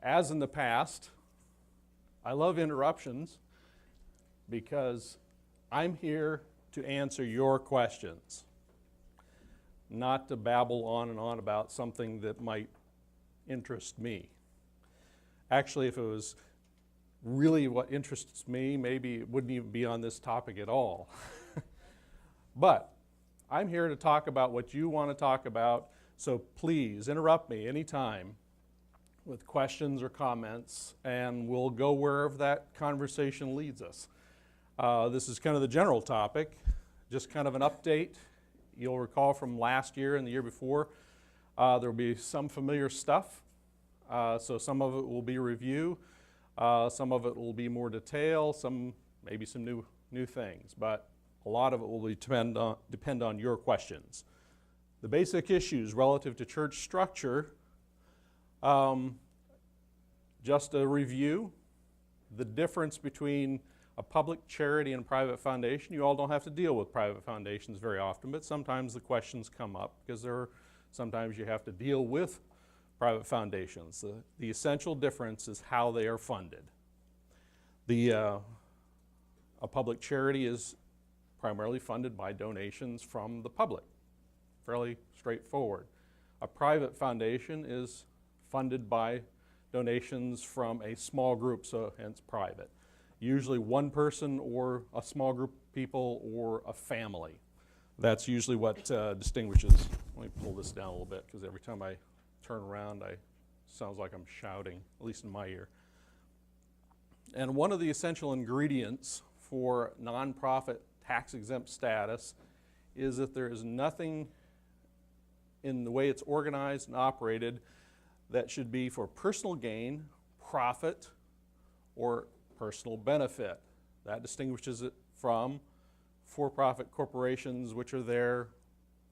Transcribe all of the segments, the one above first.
As in the past, I love interruptions because I'm here to answer your questions, not to babble on and on about something that might interest me. Actually, if it was really what interests me, maybe it wouldn't even be on this topic at all. But I'm here to talk about what you want to talk about, so please interrupt me anytime with questions or comments, and we'll go wherever that conversation leads us. This is kind of the general topic, just kind of an update. You'll recall from last year and the year before, there will be some familiar stuff. So some of it will be review, some of it will be more detail, maybe some new things, but a lot of it will depend on your questions. The basic issues relative to church structure, just a review, the difference between a public charity and a private foundation. You all don't have to deal with private foundations very often, but sometimes the questions come up because sometimes you have to deal with private foundations. The essential difference is how they are funded. A public charity is primarily funded by donations from the public. Fairly straightforward. A private foundation is funded by donations from a small group, so hence private. Usually one person or a small group of people or a family. That's usually what distinguishes. Let me pull this down a little bit because every time I turn around, it sounds like I'm shouting, at least in my ear. And one of the essential ingredients for nonprofit tax-exempt status is that there is nothing in the way it's organized and operated that should be for personal gain, profit, or personal benefit. That distinguishes it from for-profit corporations which are there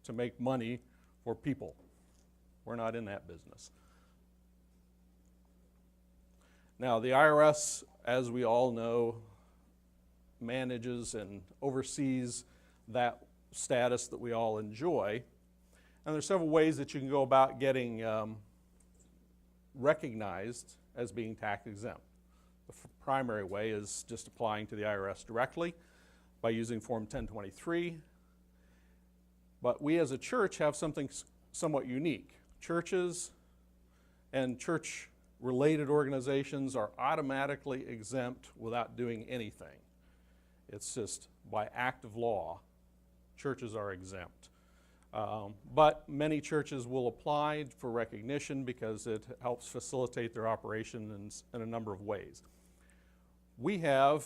to make money for people. We're not in that business. Now, the IRS, as we all know, manages and oversees that status that we all enjoy. And there's several ways that you can go about getting recognized as being tax exempt. The primary way is just applying to the IRS directly by using Form 1023. But we as a church have something somewhat unique. Churches and church-related organizations are automatically exempt without doing anything. It's just by act of law, churches are exempt. But many churches will apply for recognition because it helps facilitate their operation in a number of ways. We have,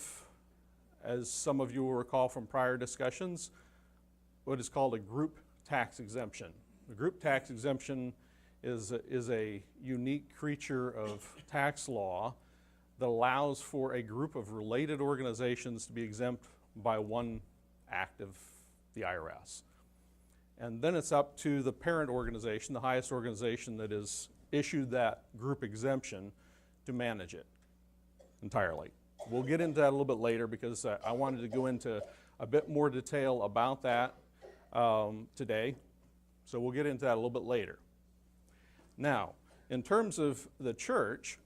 as some of you will recall from prior discussions, what is called a group tax exemption. The group tax exemption is a unique creature of tax law that allows for a group of related organizations to be exempt by one act of the IRS. And then it's up to the parent organization, the highest organization that has issued that group exemption, to manage it entirely. We'll get into that a little bit later because I wanted to go into a bit more detail about that today. So we'll get into that a little bit later. Now, in terms of the church,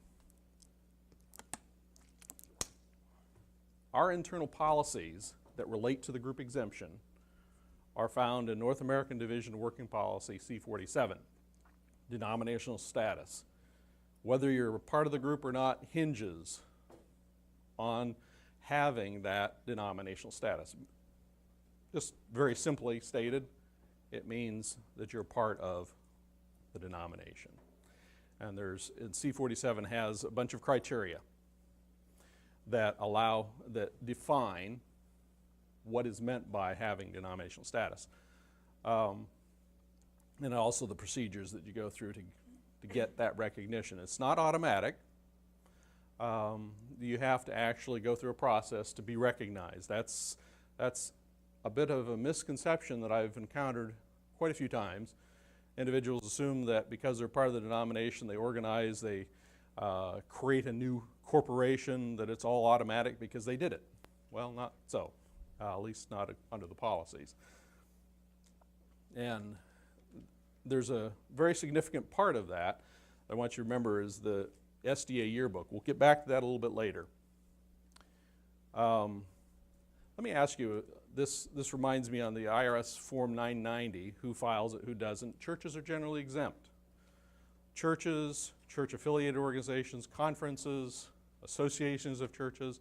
our internal policies that relate to the group exemption are found in North American Division Working Policy C-47, denominational status. Whether you're a part of the group or not hinges on having that denominational status. Just very simply stated, it means that you're part of the denomination. And C-47 has a bunch of criteria that define what is meant by having denominational status. And also the procedures that you go through to get that recognition. It's not automatic. You have to actually go through a process to be recognized. That's a bit of a misconception that I've encountered quite a few times. Individuals assume that because they're part of the denomination, they organize, they create a new corporation, that it's all automatic because they did it. Well, not so, at least not under the policies. And there's a very significant part of that I want you to remember is SDA yearbook. We'll get back to that a little bit later. Let me ask you, this reminds me on the IRS Form 990, who files it, who doesn't. Churches are generally exempt. Churches, church-affiliated organizations, conferences, associations of churches,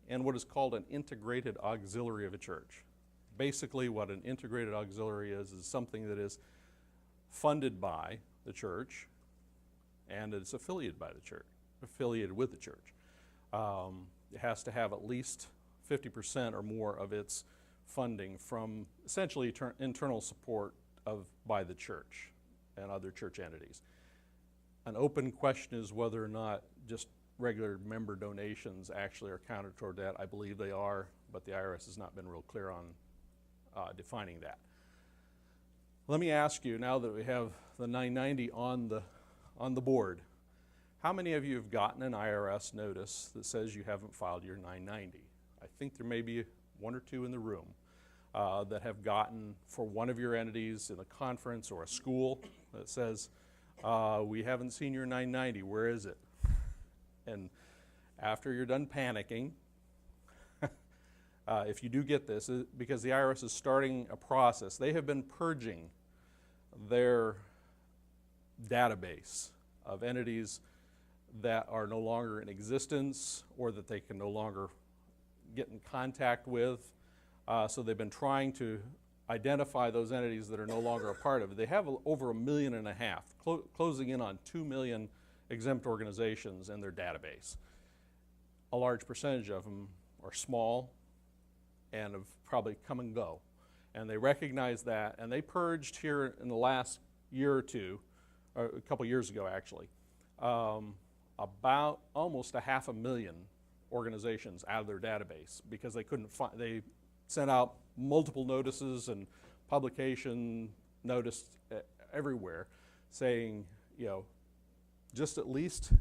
and what is called an integrated auxiliary of a church. Basically, what an integrated auxiliary is something that is funded by the church and it's affiliated by the church, affiliated with the church. It has to have at least 50% or more of its funding from essentially internal support by the church and other church entities. An open question is whether or not just regular member donations actually are counted toward that. I believe they are, but the IRS has not been real clear on defining that. Let me ask you, now that we have the 990 on the board, how many of you have gotten an IRS notice that says you haven't filed your 990? I think there may be one or two in the room that have gotten for one of your entities in a conference or a school that says, we haven't seen your 990, where is it? And after you're done panicking, if you do get this, because the IRS is starting a process, they have been purging their database of entities that are no longer in existence or that they can no longer get in contact with. So they've been trying to identify those entities that are no longer a part of it. They have over 1.5 million, closing in on 2 million exempt organizations in their database. A large percentage of them are small and have probably come and go. And they recognize that, and they purged here in the last year or two, or a couple years ago actually, about almost 500,000 organizations out of their database because they couldn't find, they sent out multiple notices and publication notice everywhere saying, you know, just at least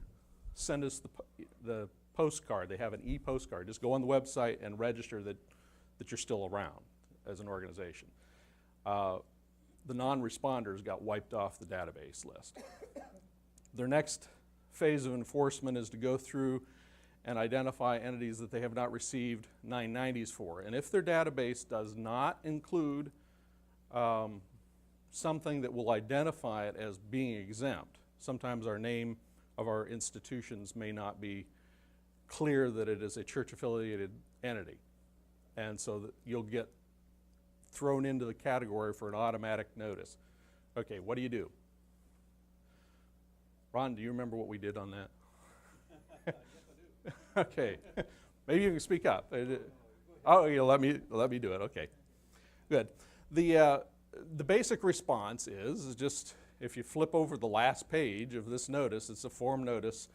send us the postcard. They have an e-postcard. Just go on the website and register that you're still around as an organization. The non-responders got wiped off the database list. Their next phase of enforcement is to go through and identify entities that they have not received 990s for. And if their database does not include something that will identify it as being exempt, sometimes our name of our institutions may not be clear that it is a church-affiliated entity. And so that you'll get thrown into the category for an automatic notice. Okay, what do you do? Ron, do you remember what we did on that? Yes, I do. Okay, maybe you can speak up. Oh, yeah, let me do it. Okay, good. The basic response is just, if you flip over the last page of this notice, it's a form notice.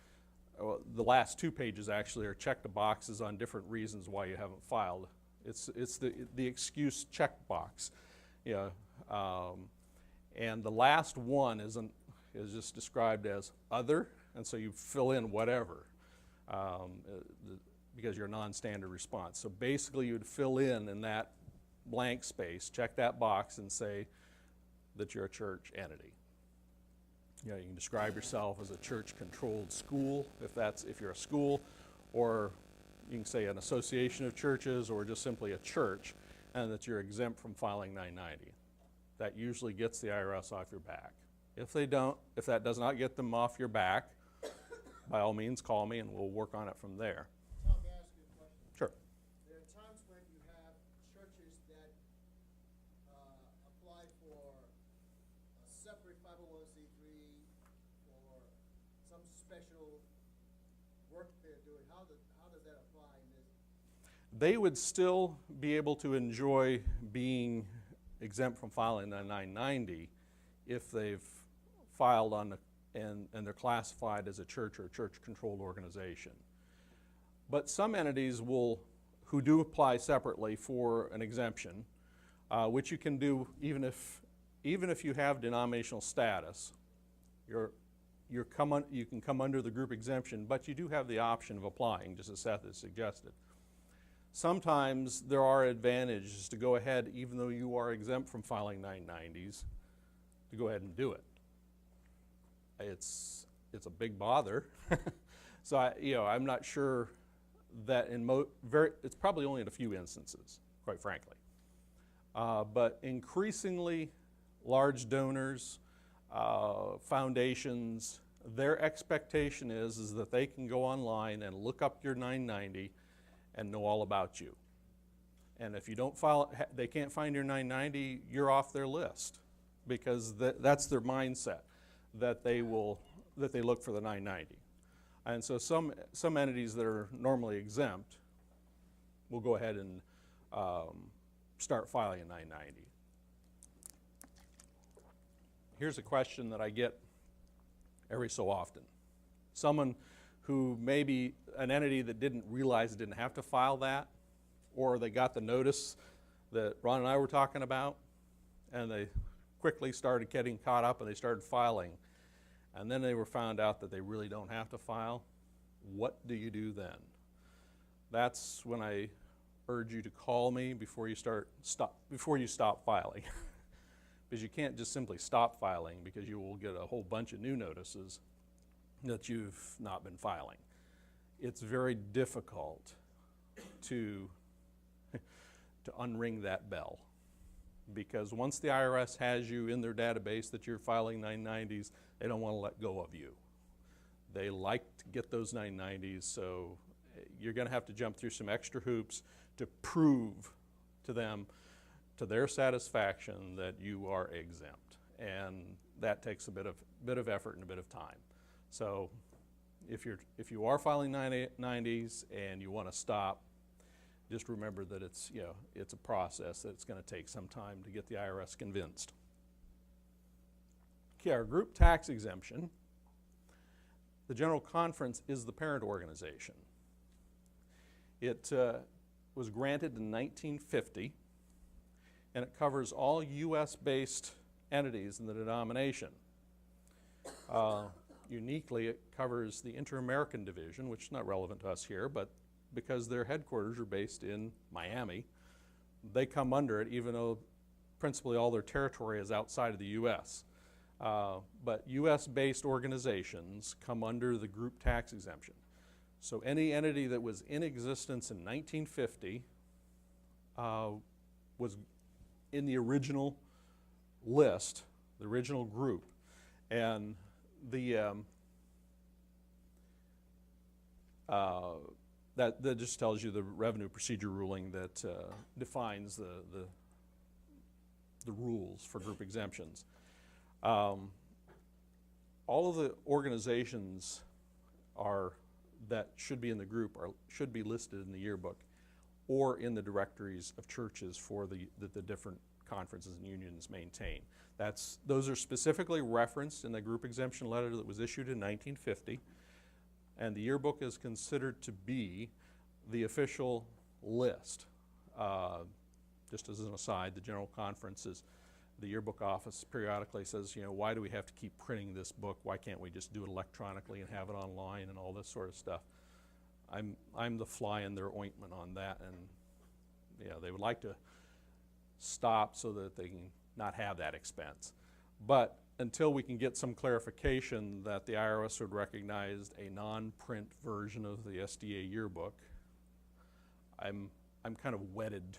The last 2 pages actually are check the boxes on different reasons why you haven't filed. It's the excuse checkbox, you know, and the last one is just described as other, and so you fill in whatever because you're a non-standard response. So basically, you would fill in that blank space, check that box, and say that you're a church entity. You know, you can describe yourself as a church-controlled school if you're a school, or you can say an association of churches, or just simply a church, and that you're exempt from filing 990. That usually gets the IRS off your back. If that does not get them off your back, by all means call me and we'll work on it from there. Tom, may I ask you a question? Sure. There are times when you have churches that apply for a separate 501c3 or some special work they're doing. How does that apply in this? They would still be able to enjoy being exempt from filing the 990 if they've filed on and they're classified as a church or a church-controlled organization. But some entities who do apply separately for an exemption, which you can do even if you have denominational status, you can come under the group exemption, but you do have the option of applying, just as Seth has suggested. Sometimes there are advantages to go ahead, even though you are exempt from filing 990s, to go ahead and do it. it's a big bother. So I'm not sure that it's probably only in a few instances, quite frankly. But increasingly, large donors, foundations, their expectation is that they can go online and look up your 990 and know all about you. And if you don't file, they can't find your 990, you're off their list, because that's their mindset, that they look for the 990. And so some entities that are normally exempt will go ahead and start filing a 990. Here's a question that I get every so often. Someone who maybe an entity that didn't realize it didn't have to file that, or they got the notice that Ron and I were talking about, and they quickly started getting caught up and they started filing. And then they were found out that they really don't have to file. What do you do then? That's when I urge you to call me before you stop filing. Because you can't just simply stop filing, because you will get a whole bunch of new notices that you've not been filing. It's very difficult to unring that bell, because once the IRS has you in their database that you're filing 990s, they don't want to let go of you. They like to get those 990s, so you're going to have to jump through some extra hoops to prove to them, to their satisfaction, that you are exempt. And that takes a bit of effort and a bit of time. So if you are filing 990s and you want to stop, just remember that it's a process, that it's going to take some time to get the IRS convinced. Okay, our group tax exemption. The General Conference is the parent organization. It was granted in 1950, and it covers all U.S.-based entities in the denomination. Uniquely, it covers the Inter-American Division, which is not relevant to us here, but because their headquarters are based in Miami, they come under it, even though principally all their territory is outside of the U.S. But U.S.-based organizations come under the group tax exemption. So any entity that was in existence in 1950 was in the original list, the original group, and that just tells you the revenue procedure ruling that defines the rules for group exemptions. All of the organizations that should be in the group should be listed in the yearbook or in the directories of churches for the different conferences and unions maintain. Those are specifically referenced in the group exemption letter that was issued in 1950, and the yearbook is considered to be the official list. Just as an aside, the General Conference the yearbook office periodically says, why do we have to keep printing this book? Why can't we just do it electronically and have it online and all this sort of stuff? I'm the fly in their ointment on that, and they would like to stop so that they can not have that expense. But until we can get some clarification that the IRS would recognize a non-print version of the SDA yearbook, I'm kind of wedded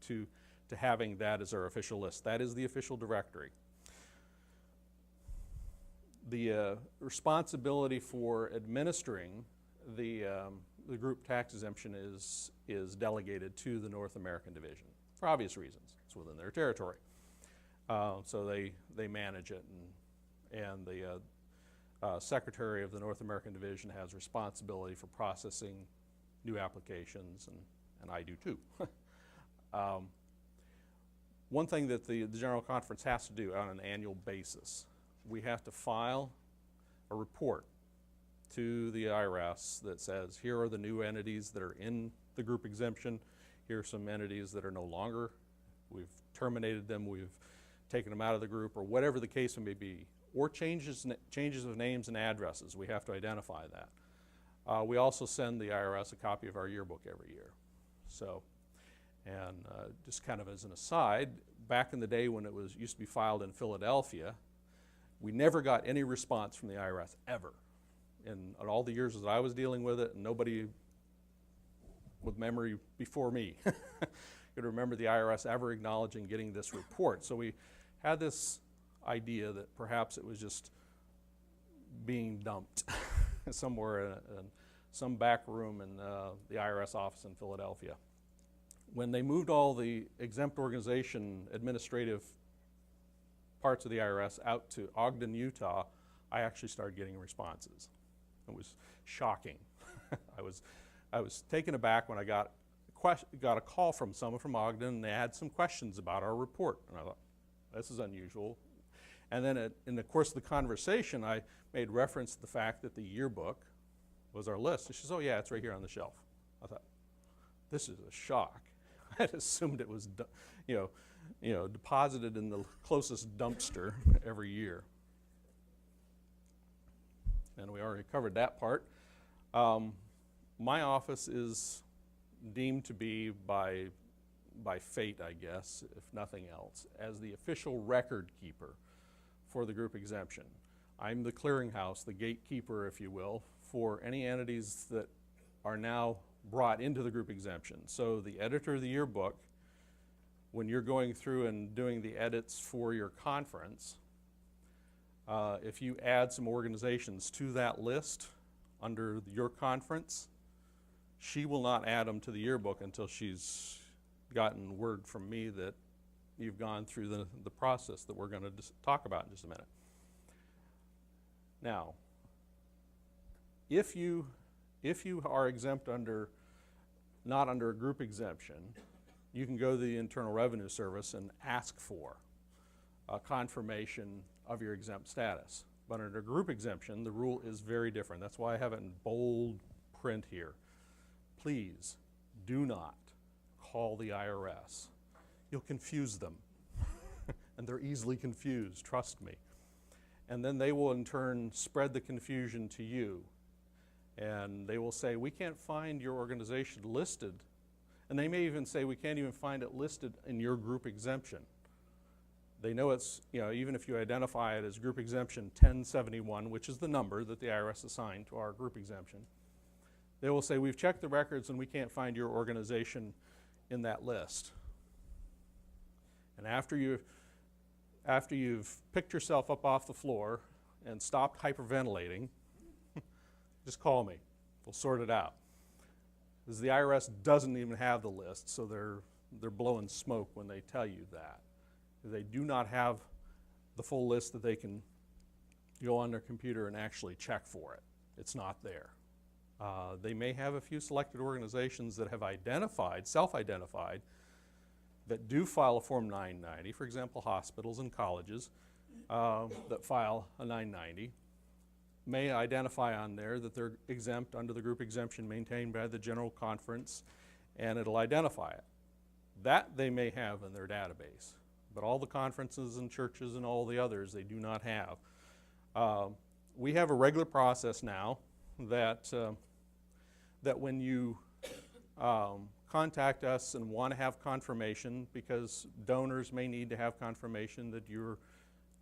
to having that as our official list. That is the official directory. The responsibility for administering the group tax exemption is delegated to the North American Division for obvious reasons. It's within their territory. So they manage it, and the Secretary of the North American Division has responsibility for processing new applications, and I do too. One thing that the General Conference has to do on an annual basis, we have to file a report to the IRS that says, here are the new entities that are in the group exemption, here are some entities that are no longer, we've terminated them, we've taken them out of the group, or whatever the case may be, or changes of names and addresses. We have to identify that. We also send the IRS a copy of our yearbook every year. So, and just kind of as an aside, back in the day when it used to be filed in Philadelphia, we never got any response from the IRS, ever. in all the years that I was dealing with it, and nobody with memory before me could remember the IRS ever acknowledging getting this report. So we had this idea that perhaps it was just being dumped somewhere in some back room in the IRS office in Philadelphia. When they moved all the exempt organization administrative parts of the IRS out to Ogden, Utah, I actually started getting responses. It was shocking. I was taken aback when I got a call from someone from Ogden, and they had some questions about our report. And I thought, this is unusual. And then in the course of the conversation, I made reference to the fact that the yearbook was our list. And she says, oh yeah, it's right here on the shelf. I thought, this is a shock. I had assumed it was, deposited in the closest dumpster every year. And we already covered that part. My office is deemed to be by fate, I guess, if nothing else, as the official record keeper for the group exemption. I'm the clearinghouse, the gatekeeper, if you will, for any entities that are now brought into the group exemption. So the editor of the yearbook, when you're going through and doing the edits for your conference, if you add some organizations to that list under your conference, she will not add them to the yearbook until she's gotten word from me that you've gone through the process that we're going to talk about in just a minute. Now, if you are exempt not under a group exemption, you can go to the Internal Revenue Service and ask for a confirmation of your exempt status. But under group exemption, the rule is very different. That's why I have it in bold print here. Please do not call the IRS. You'll confuse them. And they're easily confused, trust me. And then they will in turn spread the confusion to you. And they will say, we can't find your organization listed. And they may even say, we can't even find it listed in your group exemption. They know it's, even if you identify it as group exemption 1071, which is the number that the IRS assigned to our group exemption, they will say, we've checked the records and we can't find your organization in that list. And after you've picked yourself up off the floor and stopped hyperventilating, just call me. We'll sort it out. Because the IRS doesn't even have the list, so they're blowing smoke when they tell you that. They do not have the full list that they can go on their computer and actually check for it. It's not there. They may have a few selected organizations that have identified, self-identified, that do file a Form 990, for example, hospitals and colleges that file a 990, may identify on there that they're exempt under the group exemption maintained by the General Conference, and it'll identify it. That they may have in their database, but all the conferences and churches and all the others they do not have. We have a regular process now that when you contact us and want to have confirmation, because donors may need to have confirmation that you're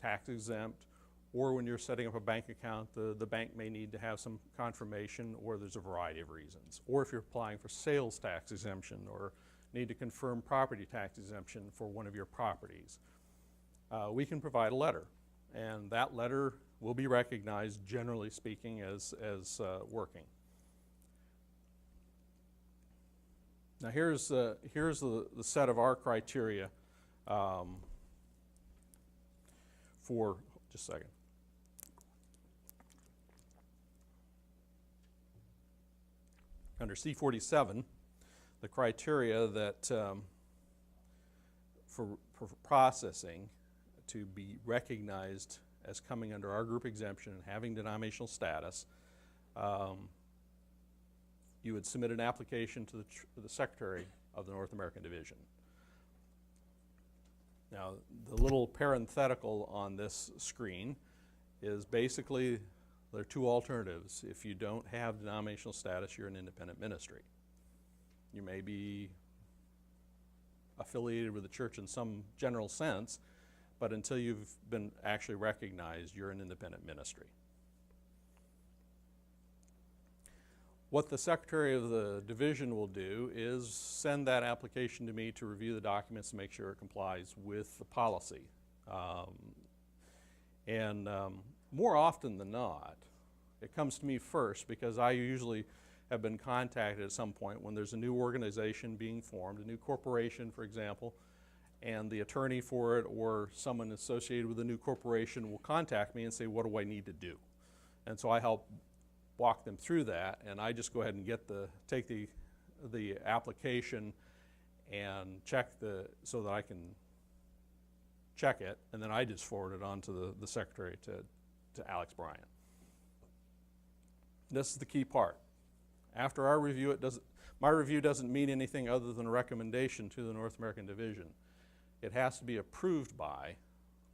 tax exempt, or when you're setting up a bank account, the bank may need to have some confirmation, or there's a variety of reasons. Or if you're applying for sales tax exemption, or need to confirm property tax exemption for one of your properties, we can provide a letter. And that letter will be recognized, generally speaking, as working. Now here's the set of our criteria for, just a second. Under C47, the criteria that for processing to be recognized as coming under our group exemption and having denominational status, you would submit an application to the Secretary of the North American Division. Now, the little parenthetical on this screen is basically there are two alternatives. If you don't have denominational status, you're an independent ministry. You may be affiliated with the church in some general sense, but until you've been actually recognized, you're an independent ministry. What the secretary of the division will do is send that application to me to review the documents and make sure it complies with the policy. More often than not, it comes to me first because I usually have been contacted at some point when there's a new organization being formed, a new corporation, for example, and the attorney for it or someone associated with a new corporation will contact me and say, what do I need to do? And so I help walk them through that, and I just go ahead and take the application and check so that I can check it, and then I just forward it on to the secretary, to Alex Bryant. This is the key part. After our review, my review doesn't mean anything other than a recommendation to the North American Division. It has to be approved by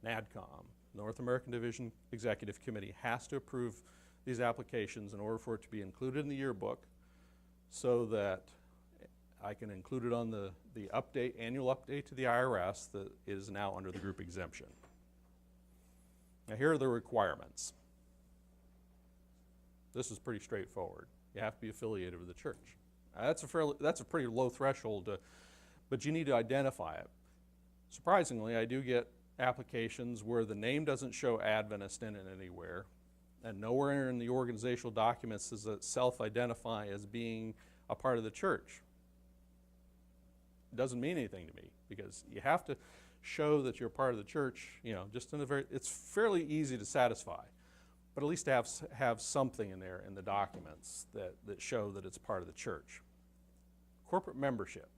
NADCOM. North American Division Executive Committee has to approve these applications in order for it to be included in the yearbook so that I can include it on the annual update to the IRS that is now under the group exemption. Now here are the requirements. This is pretty straightforward. You have to be affiliated with the church. That's a pretty low threshold, but you need to identify it. Surprisingly, I do get applications where the name doesn't show Adventist in it anywhere, and nowhere in the organizational documents does it self-identify as being a part of the church. It doesn't mean anything to me because you have to show that you're part of the church, just it's fairly easy to satisfy, but at least have something in there in the documents that show that it's part of the church. Corporate membership.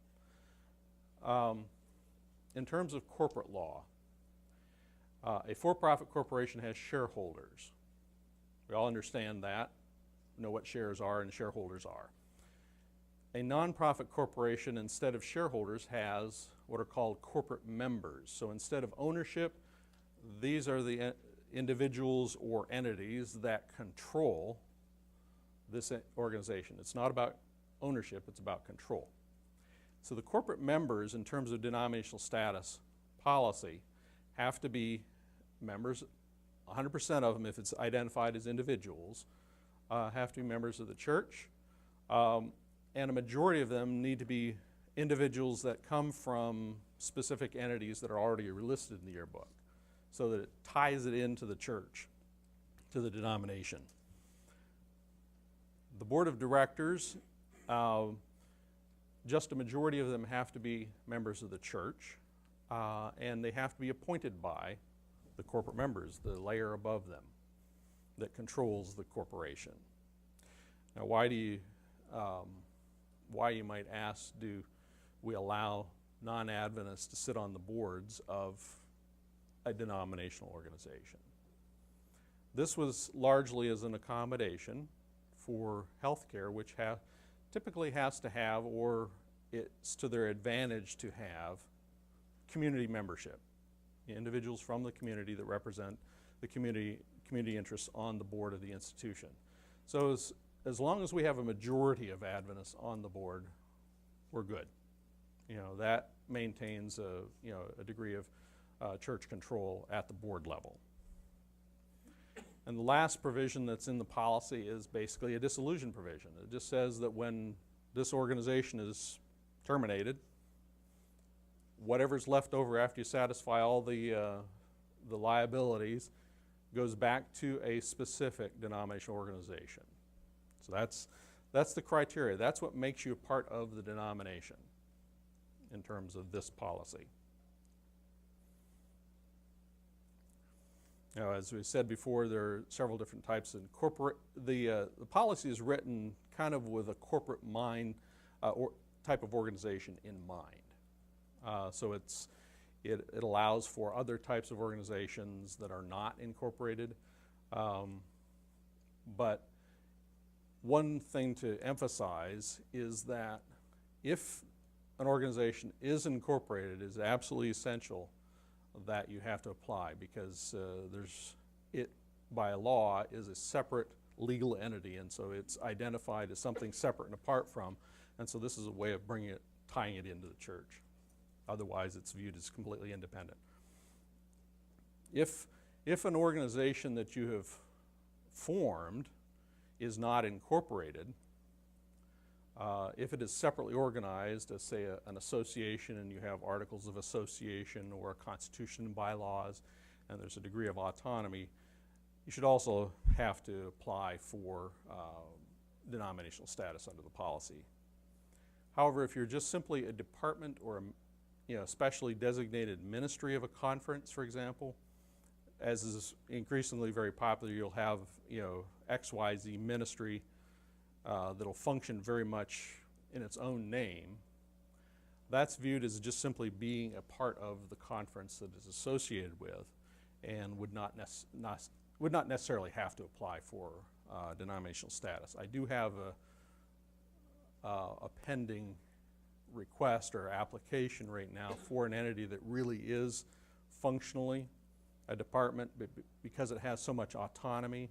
In terms of corporate law, a for-profit corporation has shareholders. We all understand that, know what shares are and shareholders are. A nonprofit corporation, instead of shareholders, has what are called corporate members. So instead of ownership, these are the individuals or entities that control this organization. It's not about ownership, it's about control. So the corporate members, in terms of denominational status policy, have to be members, 100% of them, if it's identified as individuals, have to be members of the church, and a majority of them need to be individuals that come from specific entities that are already listed in the yearbook, so that it ties it into the church, to the denomination. The board of directors, just a majority of them have to be members of the church, and they have to be appointed by the corporate members, the layer above them that controls the corporation. Now, why you might ask, do we allow non-Adventists to sit on the boards of a denominational organization? This was largely as an accommodation for healthcare, which typically has to have, or it's to their advantage to have, community membership. Individuals from the community that represent the community interests on the board of the institution. So as long as we have a majority of Adventists on the board, we're good. That maintains a degree of church control at the board level. And the last provision that's in the policy is basically a dissolution provision. It just says that when this organization is terminated, whatever's left over after you satisfy all the liabilities goes back to a specific denominational organization. So that's the criteria. That's what makes you a part of the denomination in terms of this policy. Now, as we said before, there are several different types of corporate. The policy is written kind of with a corporate mind or type of organization in mind. So it allows for other types of organizations that are not incorporated. But one thing to emphasize is that if an organization is incorporated, it is absolutely essential that you have to apply, because it by law is a separate legal entity, and so it's identified as something separate and apart from, and so this is a way of tying it into the church. Otherwise, it's viewed as completely independent. If an organization that you have formed is not incorporated, If it is separately organized, as say an association, and you have articles of association or a constitution and bylaws, and there's a degree of autonomy, you should also have to apply for denominational status under the policy. However, if you're just simply a department or a specially designated ministry of a conference, for example, as is increasingly very popular, you'll have XYZ ministry that'll function very much in its own name. That's viewed as just simply being a part of the conference that is associated with, and would not necessarily have to apply for denominational status. I do have a pending request or application right now for an entity that really is functionally a department, but because it has so much autonomy,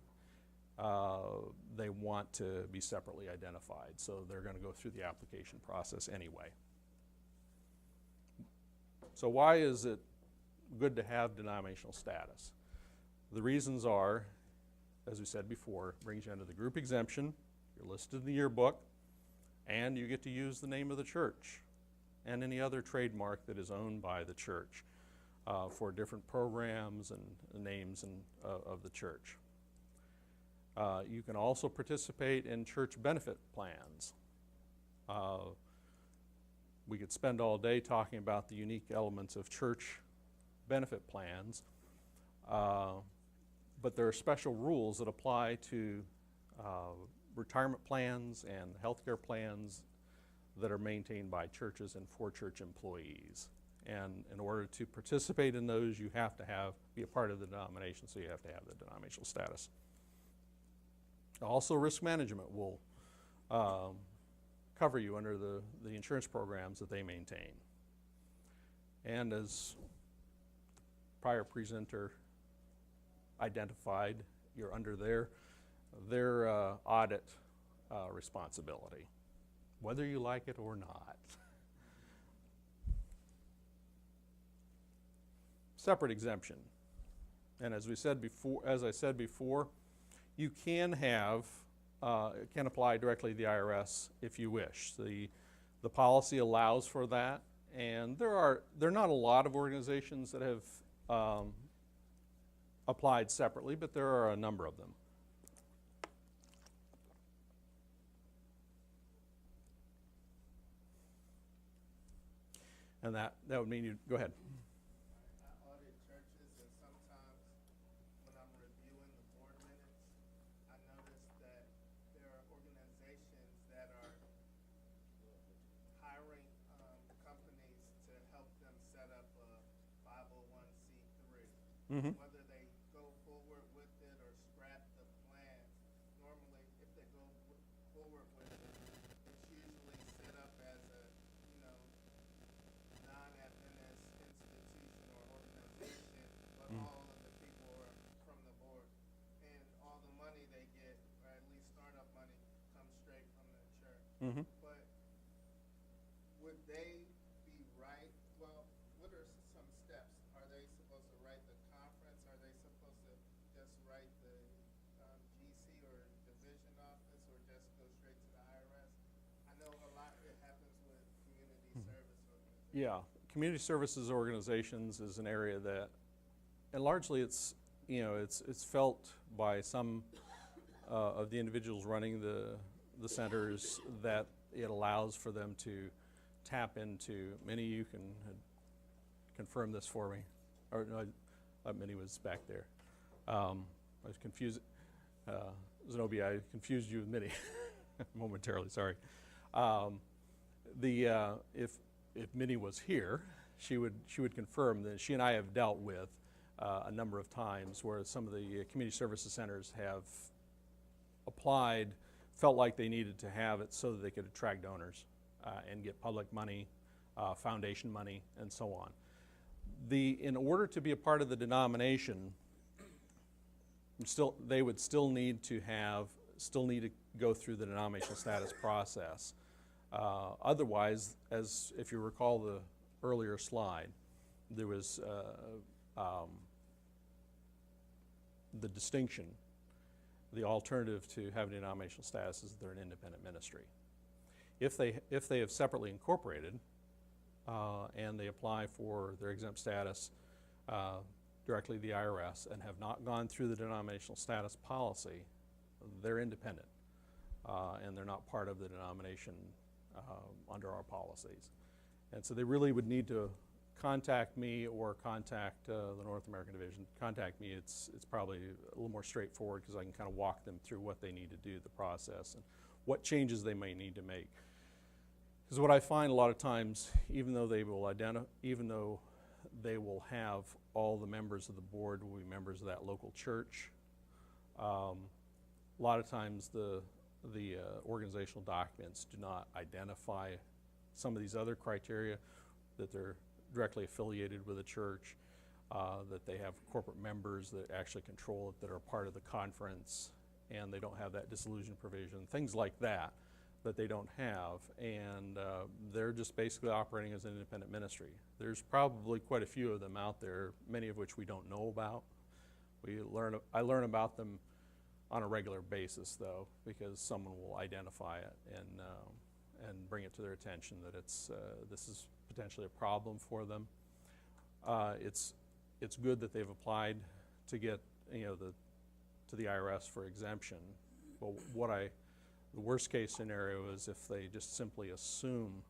they want to be separately identified, so they're going to go through the application process anyway. So why is it good to have denominational status? The reasons are, as we said before, it brings you under the group exemption, you're listed in the yearbook, and you get to use the name of the church and any other trademark that is owned by the church for different programs and names of the church. You can also participate in church benefit plans. We could spend all day talking about the unique elements of church benefit plans, but there are special rules that apply to retirement plans and healthcare plans that are maintained by churches and for church employees. And in order to participate in those, you have to be a part of the denomination, so you have to have the denominational status. Also, risk management will cover you under the insurance programs that they maintain. And as the prior presenter identified, you're under their audit responsibility, whether you like it or not. Separate exemption. And as I said before, you can apply directly to the IRS if you wish. The policy allows for that, and there are not a lot of organizations that have applied separately, but there are a number of them. And that would mean you go ahead. I audit churches, and sometimes when I'm reviewing the board minutes, I notice that there are organizations that are hiring companies to help them set up a 501c3. Mm-hmm. Whether they go forward with it or scrap the plan, normally if they go forward with it, it's usually set up as a non-Adventist institution or organization, but all of the people are from the board, and all the money they get, or at least startup money, comes straight from the church. Mm-hmm. But would they be right? Well, what are some steps? Are they supposed to write the conference? Are they supposed to just write the GC or division office, or just go straight to the IRS? I know a lot it happens with community service organizations. Yeah, community services organizations is an area that, and largely it's felt by some of the individuals running the centers that it allows for them to tap into. Minnie, you can confirm this for me, or no, Minnie was back there. I was confused. Zenobia, I confused you with Minnie momentarily. Sorry. If Minnie was here, she would confirm that she and I have dealt with a number of times where some of the community services centers have applied, felt like they needed to have it so that they could attract donors and get public money, foundation money, and so on. In order to be a part of the denomination, they would still need to go through the denominational status process. Otherwise, as if you recall the earlier slide, there was the distinction. The alternative to having denominational status is they're an independent ministry. If they have separately incorporated and they apply for their exempt status directly to the IRS and have not gone through the denominational status policy, they're independent and they're not part of the denomination under our policies. And so they really would need to contact me or contact the North American Division. Contact me, it's probably a little more straightforward because I can kind of walk them through what they need to do, the process, and what changes they may need to make. Because what I find a lot of times, even though they will have all the members of the board will be members of that local church, a lot of times the organizational documents do not identify some of these other criteria, that they're directly affiliated with a church, that they have corporate members that actually control it, that are part of the conference, and they don't have that dissolution provision, things like that they don't have, and they're just basically operating as an independent ministry. There's probably quite a few of them out there, many of which we don't know about. I learn about them on a regular basis, though, because someone will identify it and bring it to their attention that this is potentially a problem for them. It's good that they've applied to get to the IRS for exemption. But the worst case scenario is if they just simply assume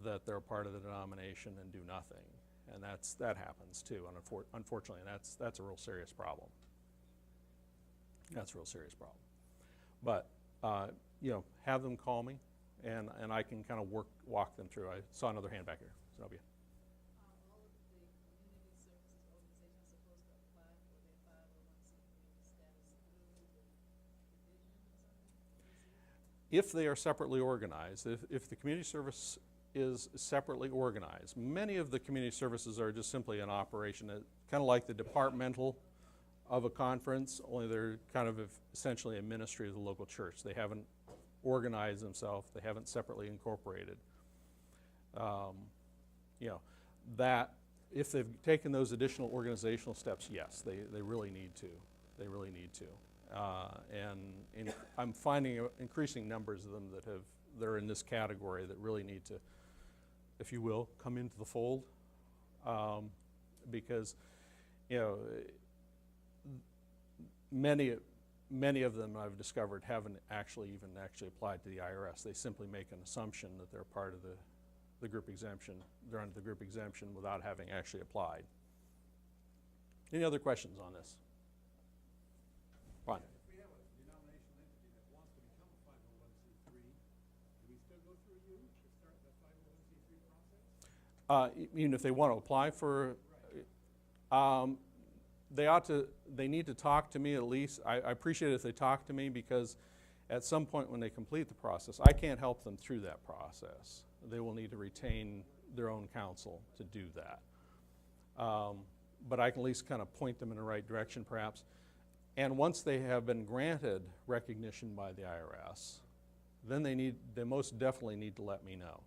that they're part of the denomination and do nothing, and that happens too. Unfortunately, that's a real serious problem. That's a real serious problem. But have them call me, and I can kind of walk them through. I saw another hand back here, Zenobia. All of the community services organizations are supposed to apply for their 501c3 status through the division or something? If they are separately organized, if the community service is separately organized, many of the community services are just simply an operation, kind of like the departmental of a conference, only they're kind of essentially a ministry of the local church. They haven't organized themselves, they haven't separately incorporated. That if they've taken those additional organizational steps, yes, they really need to. They really need to. And I'm finding increasing numbers of them that are in this category that really need to, if you will, come into the fold, because many of them I've discovered haven't actually applied to the IRS. They simply make an assumption that they're part of the group exemption. They're under the group exemption without having actually applied. Any other questions on this? Ron? If we have a denominational entity that wants to become a 501c3, do we still go through you to start the 501c3 process? Even if they want to apply for, they need to talk to me at least. I appreciate it if they talk to me, because at some point when they complete the process, I can't help them through that process. They will need to retain their own counsel to do that. But I can at least kind of point them in the right direction perhaps. And once they have been granted recognition by the IRS, then they most definitely need to let me know,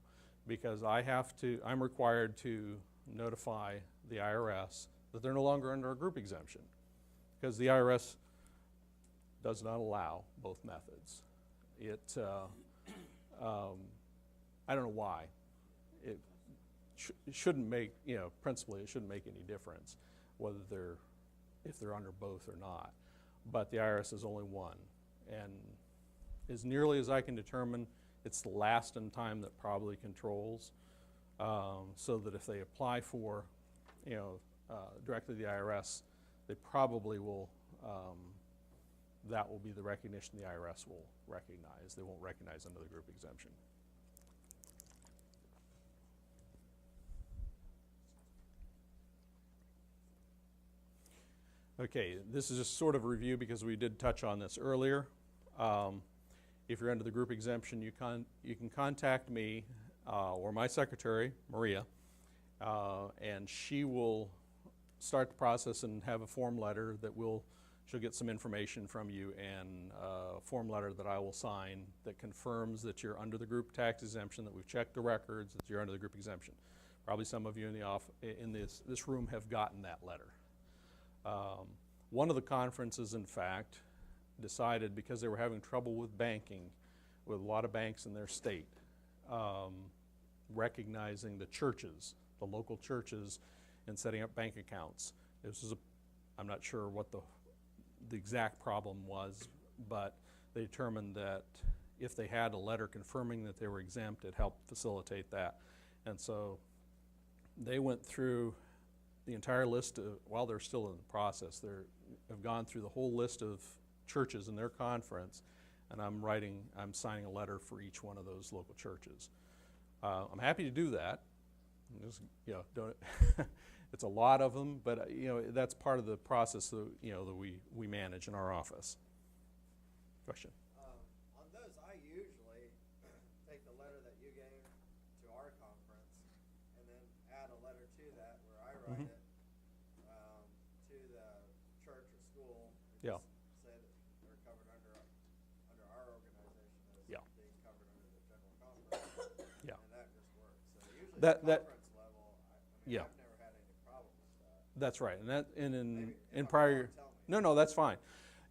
because I'm required to notify the IRS that they're no longer under a group exemption, because the IRS does not allow both methods. I don't know why. It shouldn't make, principally it shouldn't make any difference if they're under both or not. But the IRS is only one, and as nearly as I can determine, it's the last in time that probably controls, so that if they apply for, directly to the IRS, they probably will, that will be the recognition the IRS will recognize. They won't recognize under the group exemption. Okay, this is just sort of a review because we did touch on this earlier. If you're under the group exemption, you can contact me or my secretary, Maria, and she will start the process and have a form letter that she'll get some information from you, and a form letter that I will sign that confirms that you're under the group tax exemption, that we've checked the records, that you're under the group exemption. Probably some of you in this room have gotten that letter. One of the conferences, in fact, decided, because they were having trouble with banking, with a lot of banks in their state, recognizing the churches, the local churches, and setting up bank accounts. I'm not sure what the exact problem was, but they determined that if they had a letter confirming that they were exempt, it helped facilitate that. And so they went through the entire list while they're still in the process, they have gone through the whole list of churches in their conference, and I'm signing a letter for each one of those local churches. I'm happy to do that. Just, don't it's a lot of them, but that's part of the process that that we manage in our office. Question. On those, I usually take the letter that you gave to our conference and then add a letter to that where I write it to the church or school. And Yeah. just say that they're covered under our organization as Yeah. being covered under the general conference. Yeah. And that just works. So usually That- at the that- conference level, Yeah. I've never had any problem with that. That's right, and Maybe if in I'm prior wrong, tell me. no, that's fine.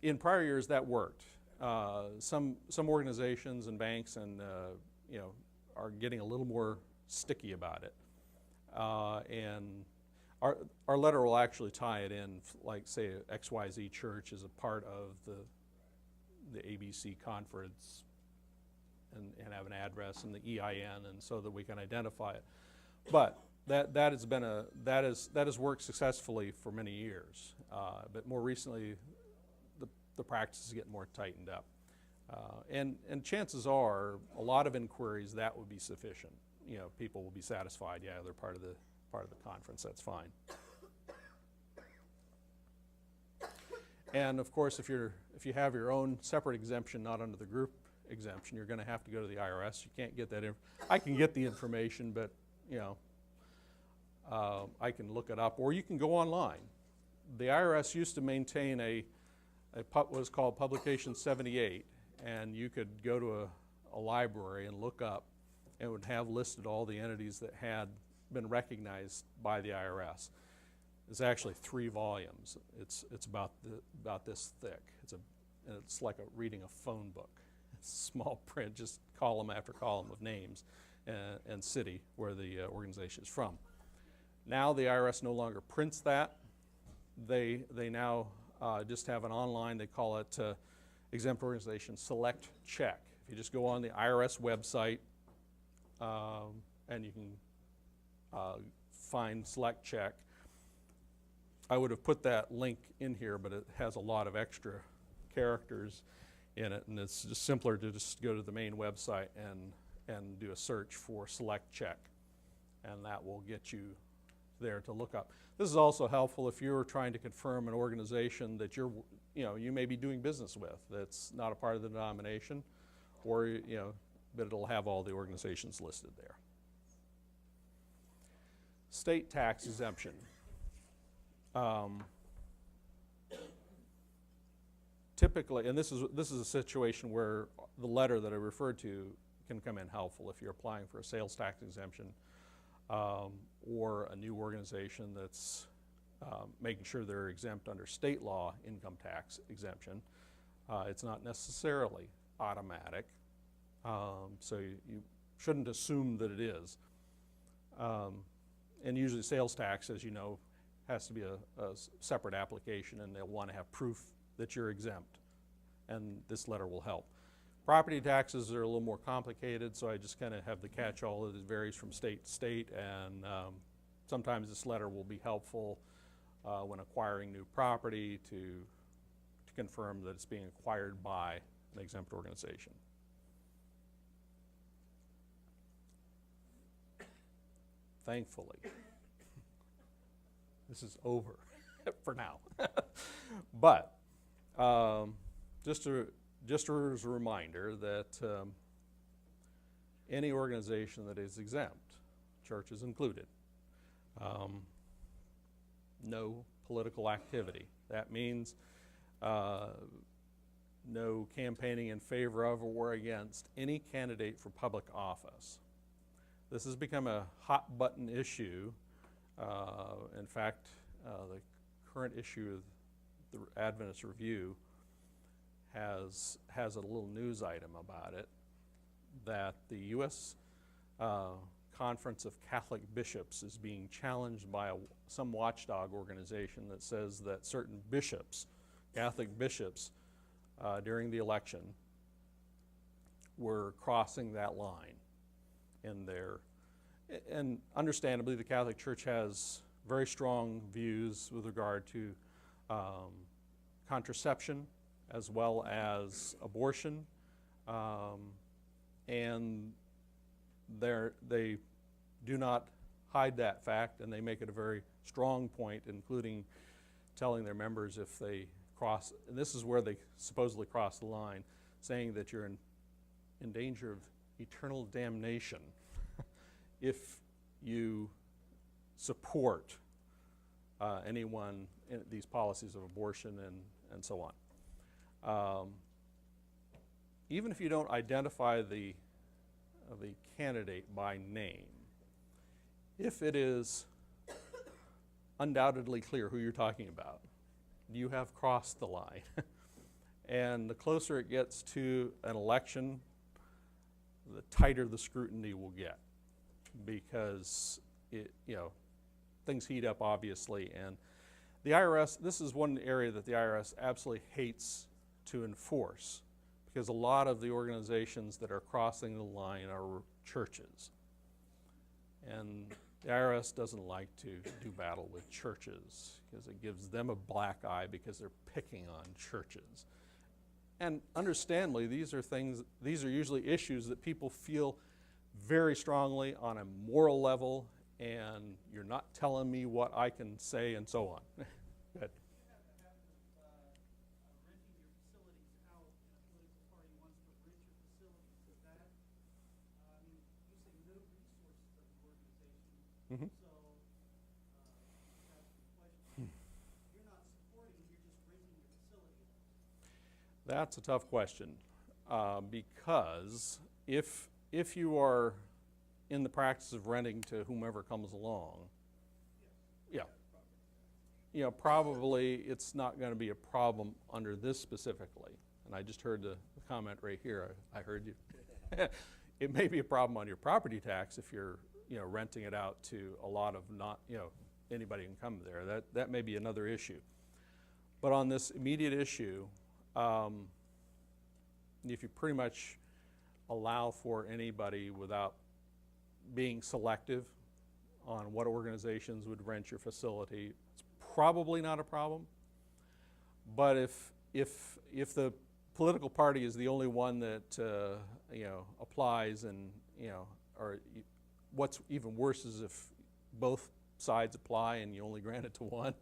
In prior years, that worked. Some organizations and banks and are getting a little more sticky about it, and our letter will actually tie it in, like say XYZ Church is a part of the ABC conference, and have an address and the EIN, and so that we can identify it. But that has worked successfully for many years, but more recently the practice is getting more tightened up, and chances are a lot of inquiries that would be sufficient. People will be satisfied. Yeah, they're part of the conference. That's fine. And of course, if you have your own separate exemption, not under the group exemption, you're going to have to go to the IRS. You can't get that. I can get the information, but I can look it up, or you can go online. The IRS used to maintain what was called Publication 78, and you could go to a library and look up, and it would have listed all the entities that had been recognized by the IRS. It's actually 3 volumes. It's about this thick. It's like reading a phone book. It's small print, just column after column of names and city where the organization is from. Now the IRS no longer prints that. They now just have an online, they call it Exempt Organization Select Check. If you just go on the IRS website and you can find Select Check. I would have put that link in here, but it has a lot of extra characters in it, and it's just simpler to just go to the main website and do a search for Select Check, and that will get you there to look up. This is also helpful if you're trying to confirm an organization that you may be doing business with that's not a part of the denomination, or but it'll have all the organizations listed there. State tax exemption. Typically, and this is a situation where the letter that I referred to can come in helpful if you're applying for a sales tax exemption or a new organization that's making sure they're exempt under state law income tax exemption. It's not necessarily automatic, so you shouldn't assume that it is. And usually sales tax, as you know, has to be a separate application, and they'll want to have proof that you're exempt, and this letter will help. Property taxes are a little more complicated, so I just kind of have the catch-all that it varies from state to state, and sometimes this letter will be helpful when acquiring new property to confirm that it's being acquired by an exempt organization. Thankfully, this is over for now. But just as a reminder that any organization that is exempt, churches included, no political activity. That means no campaigning in favor of or against any candidate for public office. This has become a hot button issue. In fact, the current issue of the Adventist Review has a little news item about it, that the U.S. Conference of Catholic Bishops is being challenged by some watchdog organization that says that certain bishops, Catholic bishops, during the election were crossing that line in their, and understandably the Catholic Church has very strong views with regard to contraception as well as abortion, and they do not hide that fact, and they make it a very strong point, including telling their members if they cross, and this is where they supposedly cross the line, saying that you're in danger of eternal damnation if you support anyone in these policies of abortion and so on. Even if you don't identify the candidate by name, if it is undoubtedly clear who you're talking about, you have crossed the line. And the closer it gets to an election, the tighter the scrutiny will get, because things heat up, obviously. And the IRS, this is one area that the IRS absolutely hates to enforce, because a lot of the organizations that are crossing the line are churches. And the IRS doesn't like to do battle with churches because it gives them a black eye because they're picking on churches. And understandably, these are usually issues that people feel very strongly on a moral level, and you're not telling me what I can say, and so on. Go ahead. Renting your facilities out, and a political party wants to rent your facilities. Is that, you say no resources of the organization, Mm-hmm. so that's the question. You're not supporting, you're just renting your facility out. That's a tough question, because if you are in the practice of renting to whomever comes along, probably it's not going to be a problem under this specifically. And I just heard the comment right here. I heard you. It may be a problem on your property tax if you're renting it out to a lot of anybody can come there. That may be another issue. But on this immediate issue, if you pretty much allow for anybody without being selective on what organizations would rent your facility, it's probably not a problem. But if the political party is the only one that applies, and or what's even worse is if both sides apply and you only grant it to one,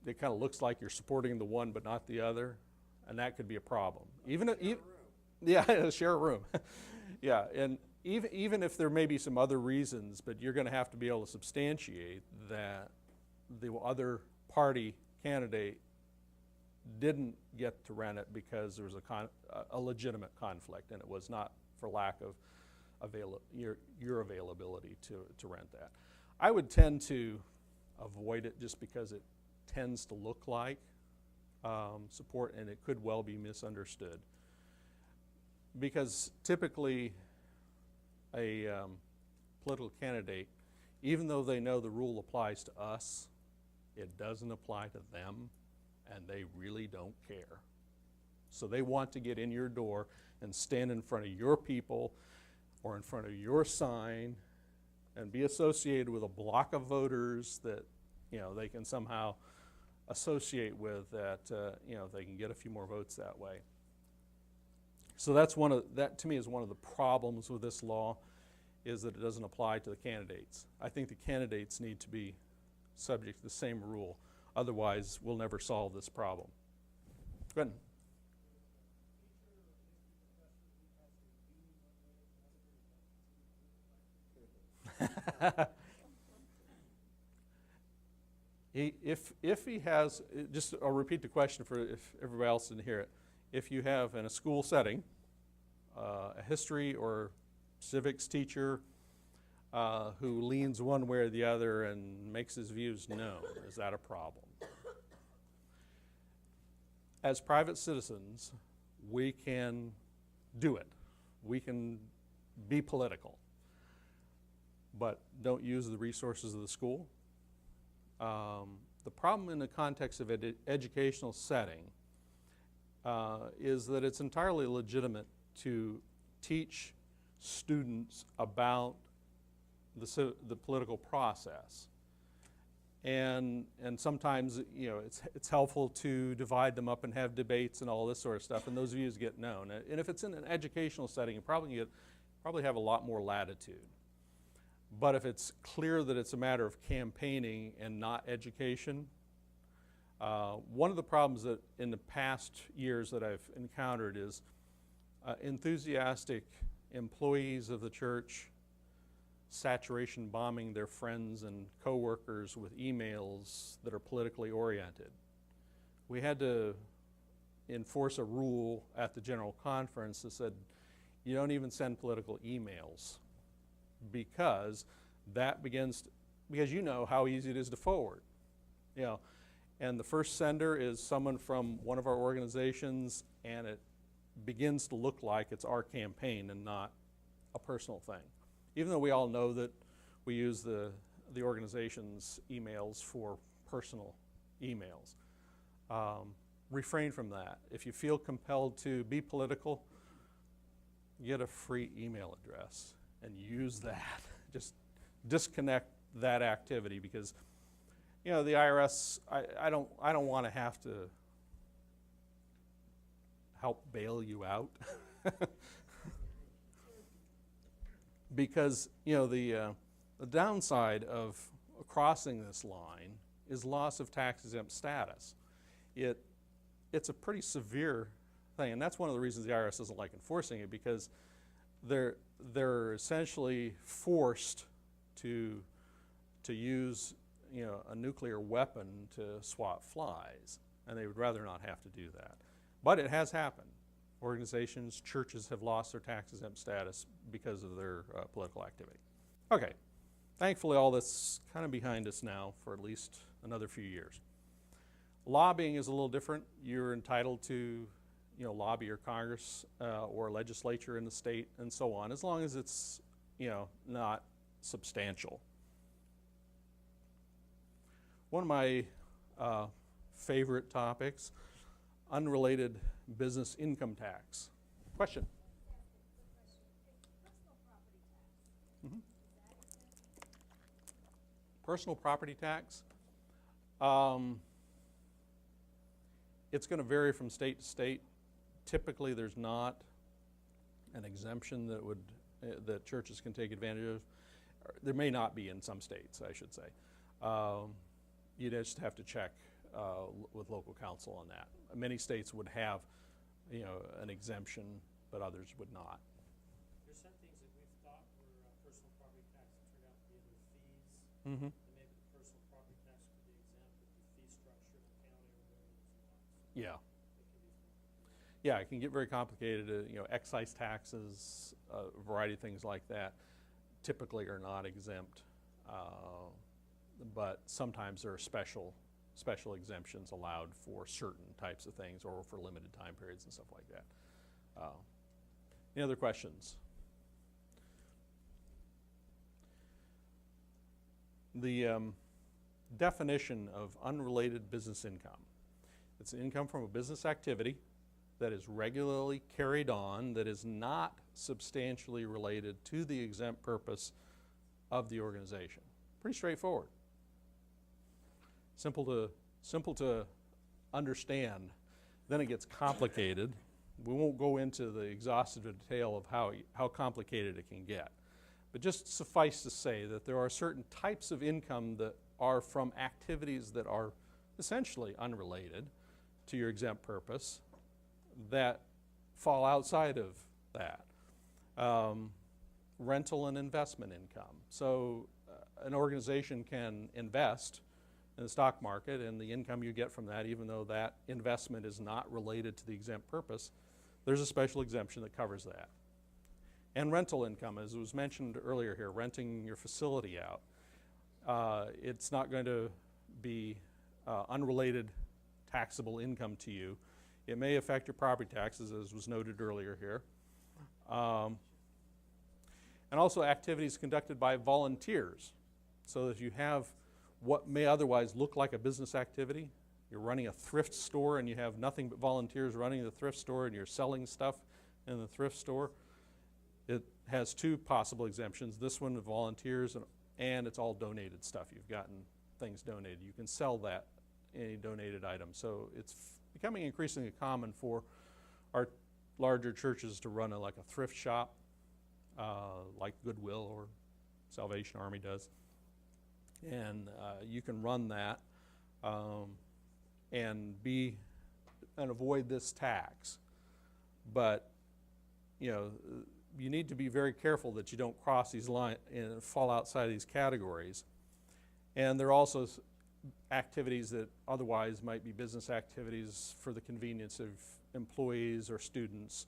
it kind of looks like you're supporting the one but not the other, and that could be a problem. Share a room. Yeah, and even if there may be some other reasons, but you're going to have to be able to substantiate that the other party candidate didn't get to rent it because there was a legitimate conflict, and it was not for lack of your availability to rent that. I would tend to avoid it just because it tends to look like support, and it could well be misunderstood. Because typically a political candidate, even though they know the rule applies to us, it doesn't apply to them, and they really don't care. So they want to get in your door and stand in front of your people or in front of your sign and be associated with a block of voters that they can somehow associate with, that they can get a few more votes that way. So that to me is one of the problems with this law, is that it doesn't apply to the candidates. I think the candidates need to be subject to the same rule. Otherwise, we'll never solve this problem. Go ahead. If he has, just I'll repeat the question for if everybody else didn't hear it. If you have in a school setting a history or civics teacher who leans one way or the other and makes his views known, is that a problem? As private citizens, we can do it. We can be political. but don't use the resources of the school. The problem in the context of educational setting is that it's entirely legitimate to teach students about the political process. And sometimes, you know, it's helpful to divide them up and have debates and all this sort of stuff, and those views get known. And if it's in an educational setting, you probably have a lot more latitude. But if it's clear that it's a matter of campaigning and not education, one of the problems that in the past years that I've encountered is enthusiastic employees of the church saturation bombing their friends and coworkers with emails that are politically oriented. We had to enforce a rule at the General Conference that said you don't even send political emails, because because you know how easy it is to forward. You know, and the first sender is someone from one of our organizations, and it begins to look like it's our campaign and not a personal thing. Even though we all know that we use the organization's emails for personal emails. Refrain from that. If you feel compelled to be political, get a free email address and use that. Just disconnect that activity, because you know the IRS, I don't want to have to help bail you out. Because you know the downside of crossing this line is loss of tax exempt status. It's a pretty severe thing, and that's one of the reasons the IRS doesn't like enforcing it, because they're essentially forced to use, you know, a nuclear weapon to swat flies, and they would rather not have to do that. But it has happened. Organizations, churches have lost their tax exempt status because of their political activity. Okay, thankfully all this kind of behind us now for at least another few years. Lobbying is a little different. You're entitled to, you know, lobby your Congress or legislature in the state and so on, as long as it's, you know, not substantial. One of my favorite topics, unrelated business income tax. Question? Personal property tax? It's going to vary from state to state. Typically, there's not an exemption that churches can take advantage of. There may not be in some states, I should say. You just have to check with local counsel on that. Many states would have, you know, an exemption, but others would not. There's some things that we've thought were personal property tax that turned out to be other fees. Mm-hmm. And maybe the personal property tax could be exempt, but the fee structure in the county or whatever is not. Yeah. It can be. Yeah, it can get very complicated. You know, excise taxes, a variety of things like that, typically are not exempt, but sometimes there are special exemptions allowed for certain types of things or for limited time periods and stuff like that. Any other questions? The definition of unrelated business income. It's income from a business activity that is regularly carried on, that is not substantially related to the exempt purpose of the organization. Pretty straightforward. Simple to understand. Then it gets complicated. We won't go into the exhaustive detail of how complicated it can get. But just suffice to say that there are certain types of income that are from activities that are essentially unrelated to your exempt purpose that fall outside of that. Rental and investment income. So an organization can invest in the stock market, and the income you get from that, even though that investment is not related to the exempt purpose, there's a special exemption that covers that. And rental income, as was mentioned earlier here, renting your facility out. It's not going to be unrelated taxable income to you. It may affect your property taxes, as was noted earlier here. And also activities conducted by volunteers, so that you have what may otherwise look like a business activity. You're running a thrift store and you have nothing but volunteers running the thrift store and you're selling stuff in the thrift store. It has two possible exemptions. This one, the volunteers, and it's all donated stuff. You've gotten things donated. You can sell that, any donated item. So it's becoming increasingly common for our larger churches to run like a thrift shop, like Goodwill or Salvation Army does. And you can run that and avoid this tax. But you need to be very careful that you don't cross these lines and fall outside of these categories. And there are also activities that otherwise might be business activities for the convenience of employees or students,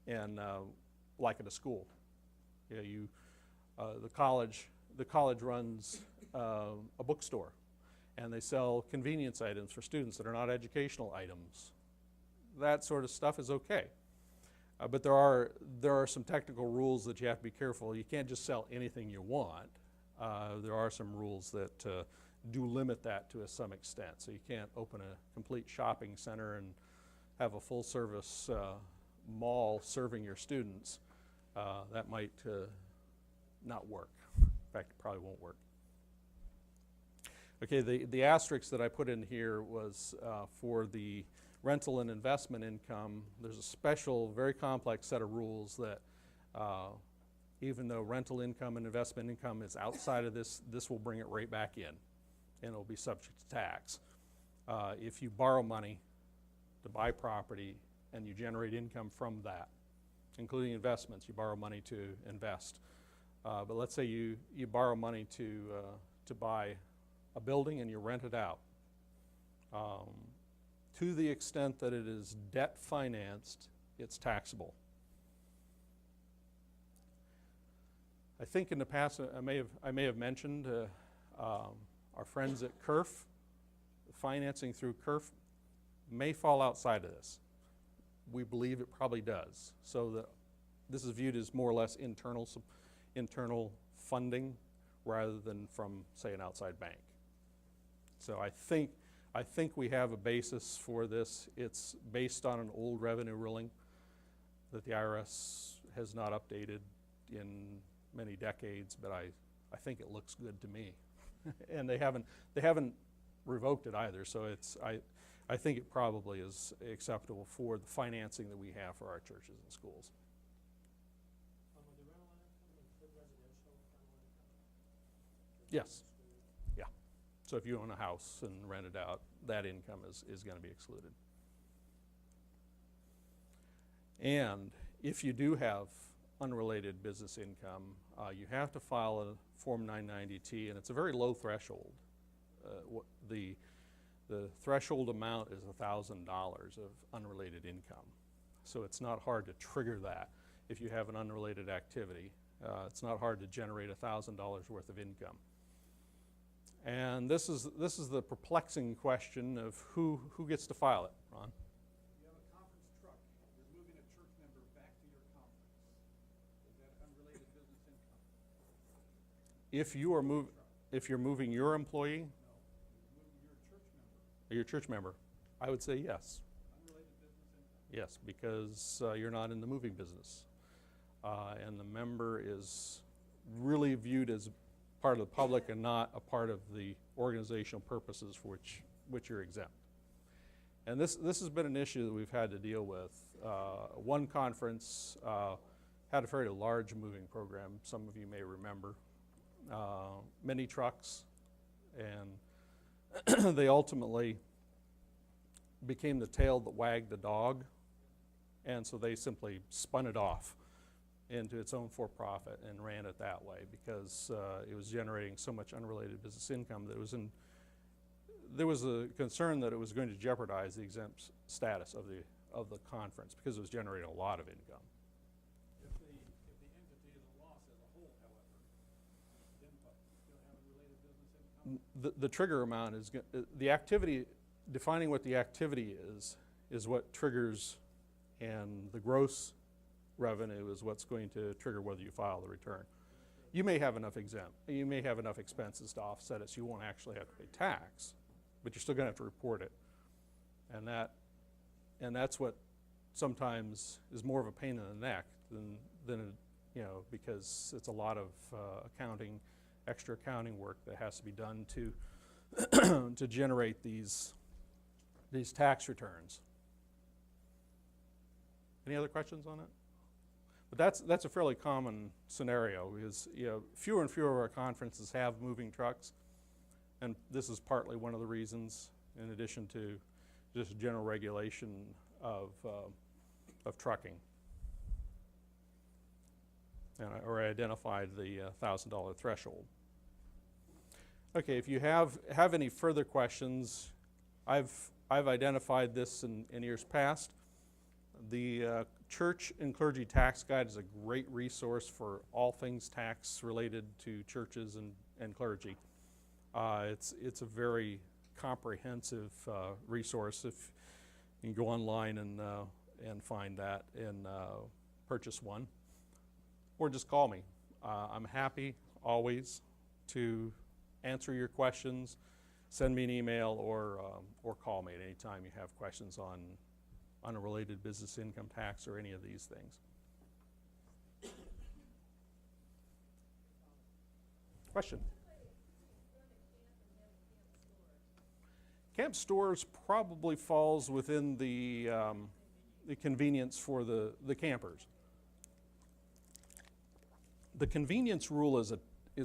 and like at a school. The college runs a bookstore, and they sell convenience items for students that are not educational items. That sort of stuff is okay. But there are some technical rules that you have to be careful. You can't just sell anything you want. There are some rules that do limit that to some extent. So you can't open a complete shopping center and have a full-service mall serving your students. That might not work. In fact, it probably won't work. Okay, the asterisk that I put in here was for the rental and investment income. There's a special, very complex set of rules that even though rental income and investment income is outside of this will bring it right back in, and it'll be subject to tax. If you borrow money to buy property and you generate income from that, including investments, you borrow money to invest. But let's say you borrow money to buy a building and you rent it out. To the extent that it is debt financed, it's taxable. I think in the past I may have mentioned our friends at CURF. Financing through CURF may fall outside of this. We believe it probably does. So this is viewed as more or less internal funding rather than from, say, an outside bank. So I think we have a basis for this. It's based on an old revenue ruling that the IRS has not updated in many decades, but I think it looks good to me. And they haven't revoked it either, so I think it probably is acceptable for the financing that we have for our churches and schools. The rental income include residential rental income? Yes. Yeah. So if you own a house and rent it out, that income is going to be excluded. And if you do have unrelated business income, you have to file a Form 990T, and it's a very low threshold. The threshold amount is $1,000 of unrelated income. So it's not hard to trigger that if you have an unrelated activity. It's not hard to generate $1,000 worth of income. And this is the perplexing question of who gets to file it, Ron? You have a conference truck, you're moving a church member back to your conference. Is that unrelated business income? If you're moving your employee, No, you're moving your church member. or your church member, I would say yes. Unrelated business income. Yes, because you're not in the moving business. And the member is really viewed as part of the public and not a part of the organizational purposes for which you're exempt. And this has been an issue that we've had to deal with. One conference had a very large moving program, some of you may remember. Many trucks, and they ultimately became the tail that wagged the dog, and so they simply spun it off into its own for-profit and ran it that way because it was generating so much unrelated business income that there was a concern that it was going to jeopardize the exempt status of the conference because it was generating a lot of income. If the entity is a loss as a whole, however, then what? You still have unrelated business income? The trigger amount is the activity. Defining what the activity is what triggers, and the gross revenue is what's going to trigger whether you file the return. You may have enough you may have enough expenses to offset it, so you won't actually have to pay tax, but you're still going to have to report it. And that's what sometimes is more of a pain in the neck than because it's a lot of extra accounting work that has to be done to generate these tax returns. Any other questions on it? But that's a fairly common scenario because fewer and fewer of our conferences have moving trucks, and this is partly one of the reasons, in addition to just general regulation of trucking. And I identified the $1,000 threshold. Okay, if you have any further questions, I've identified this in years past. The Church and Clergy Tax Guide is a great resource for all things tax related to churches and clergy. It's a very comprehensive resource. If you can go online and find that and purchase one, or just call me. I'm happy always to answer your questions. Send me an email or call me at any time you have questions on unrelated business income tax or any of these things. Question? Camp stores probably falls within the convenience for the campers. The convenience rule is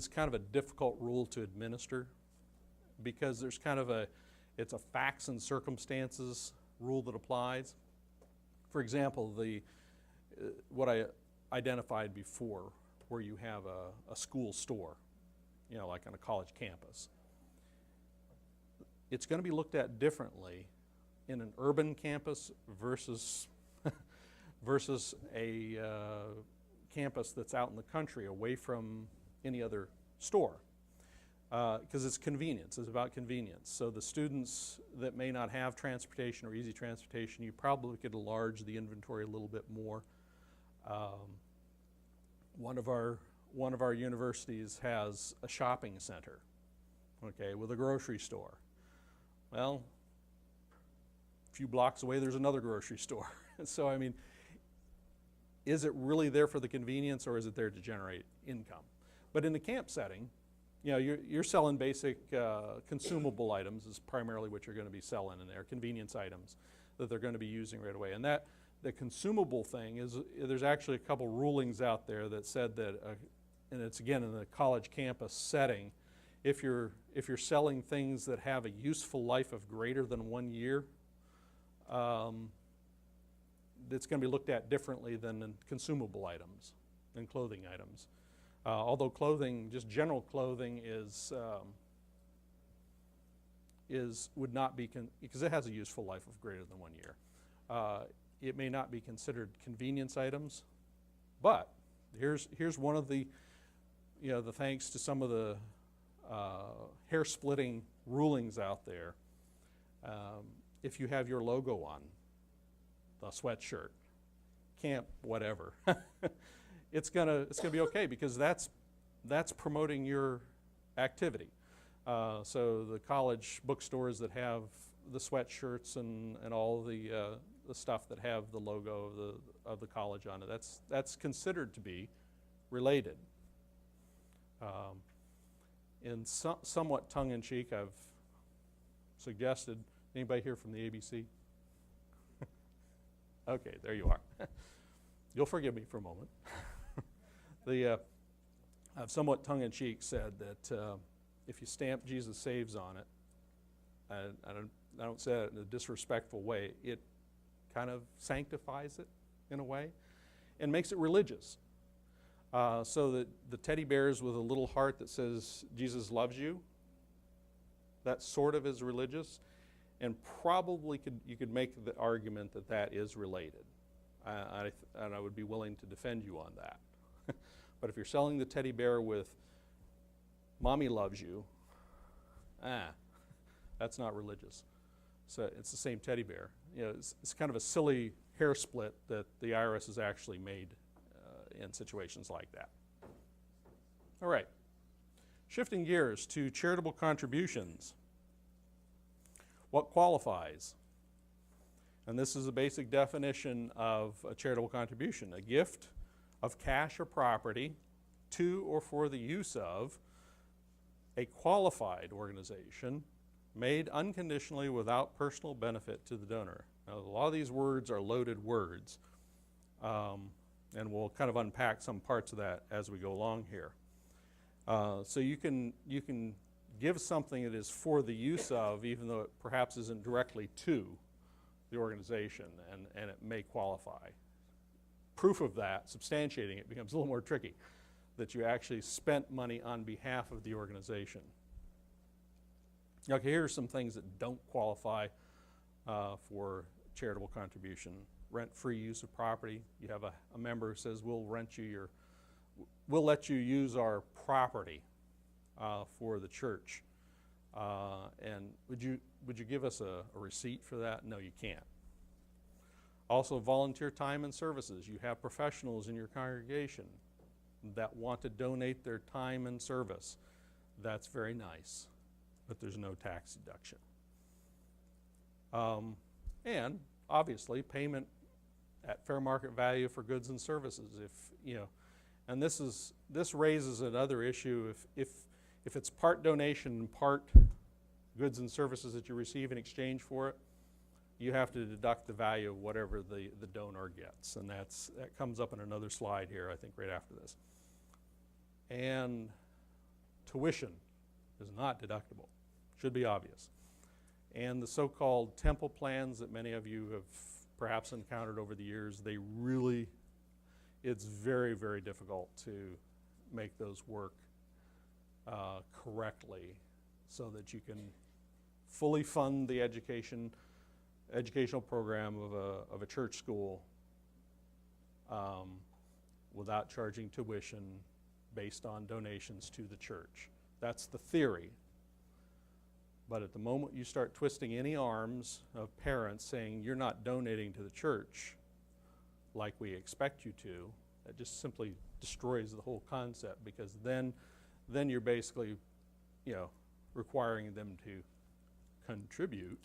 kind of a difficult rule to administer because there's kind of it's a facts and circumstances rule that applies. For example, what I identified before, where you have a school store, like on a college campus, it's going to be looked at differently in an urban campus versus a campus that's out in the country away from any other store, because it's convenience. It's about convenience. So the students that may not have transportation or easy transportation, you probably could enlarge the inventory a little bit more. One of our universities has a shopping center, okay, with a grocery store. Well, a few blocks away there's another grocery store. So I mean, is it really there for the convenience, or is it there to generate income? But in the camp setting, you're selling basic consumable items is primarily what you're going to be selling in there, convenience items that they're going to be using right away. And the consumable thing is, there's actually a couple rulings out there that said that, and it's again in the college campus setting, if you're selling things that have a useful life of greater than 1 year, it's going to be looked at differently than in consumable items and clothing items. Although clothing, just general clothing, would not be because it has a useful life of greater than 1 year. It may not be considered convenience items, but here's one of the thanks to some of the hair splitting rulings out there. If you have your logo on the sweatshirt, camp, whatever. It's gonna be okay because that's promoting your activity. So the college bookstores that have the sweatshirts and all the stuff that have the logo of the college on it, that's considered to be related. In somewhat tongue-in-cheek, I've suggested. Anybody here from the ABC? Okay, there you are. You'll forgive me for a moment. I've somewhat tongue-in-cheek said that if you stamp Jesus Saves on it, I don't say it in a disrespectful way, it kind of sanctifies it in a way and makes it religious. So that the teddy bears with a little heart that says Jesus loves you, that sort of is religious, and probably you could make the argument that is related. And I would be willing to defend you on that. But if you're selling the teddy bear with Mommy loves you, that's not religious. So it's the same teddy bear. It's kind of a silly hair split that the IRS has actually made in situations like that. All right. Shifting gears to charitable contributions. What qualifies? And this is a basic definition of a charitable contribution: a gift of cash or property to or for the use of a qualified organization made unconditionally without personal benefit to the donor. Now, a lot of these words are loaded words, and we'll kind of unpack some parts of that as we go along here. So you can give something that is for the use of, even though it perhaps isn't directly to the organization, and it may qualify. Proof of that, substantiating it, becomes a little more tricky, that you actually spent money on behalf of the organization. Okay, here are some things that don't qualify for charitable contribution. Rent-free use of property. You have a member who says, we'll let you use our property for the church. And would you give us a receipt for that? No, you can't. Also, volunteer time and services. You have professionals in your congregation that want to donate their time and service. That's very nice, but there's no tax deduction. And obviously, payment at fair market value for goods and services. And this raises another issue. If it's part donation and part goods and services that you receive in exchange for it, you have to deduct the value of whatever the donor gets, and that comes up in another slide here, I think, right after this. And tuition is not deductible. Should be obvious. And the so-called temple plans that many of you have perhaps encountered over the years, it's very, very difficult to make those work correctly so that you can fully fund the educational program of a church school without charging tuition based on donations to the church. That's the theory. But at the moment you start twisting any arms of parents saying you're not donating to the church like we expect you to, that just simply destroys the whole concept, because then you're basically, requiring them to contribute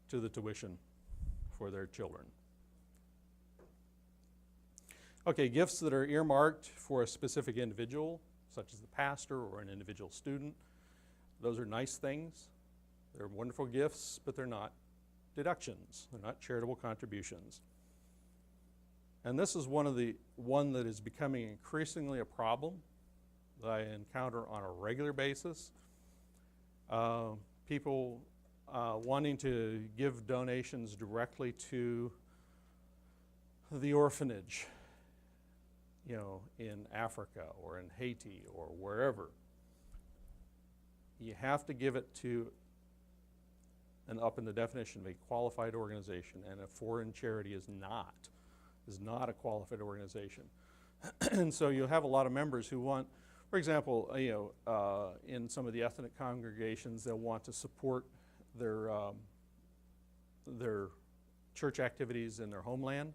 to the tuition for their children. Okay, gifts that are earmarked for a specific individual, such as the pastor or an individual student. Those are nice things. They're wonderful gifts, but they're not deductions. They're not charitable contributions. And this is one that is becoming increasingly a problem that I encounter on a regular basis. People wanting to give donations directly to the orphanage, in Africa or in Haiti or wherever. You have to give it to up in the definition of a qualified organization, and a foreign charity is not a qualified organization. And so you'll have a lot of members who want, for example, in some of the ethnic congregations, they'll want to support their church activities in their homeland,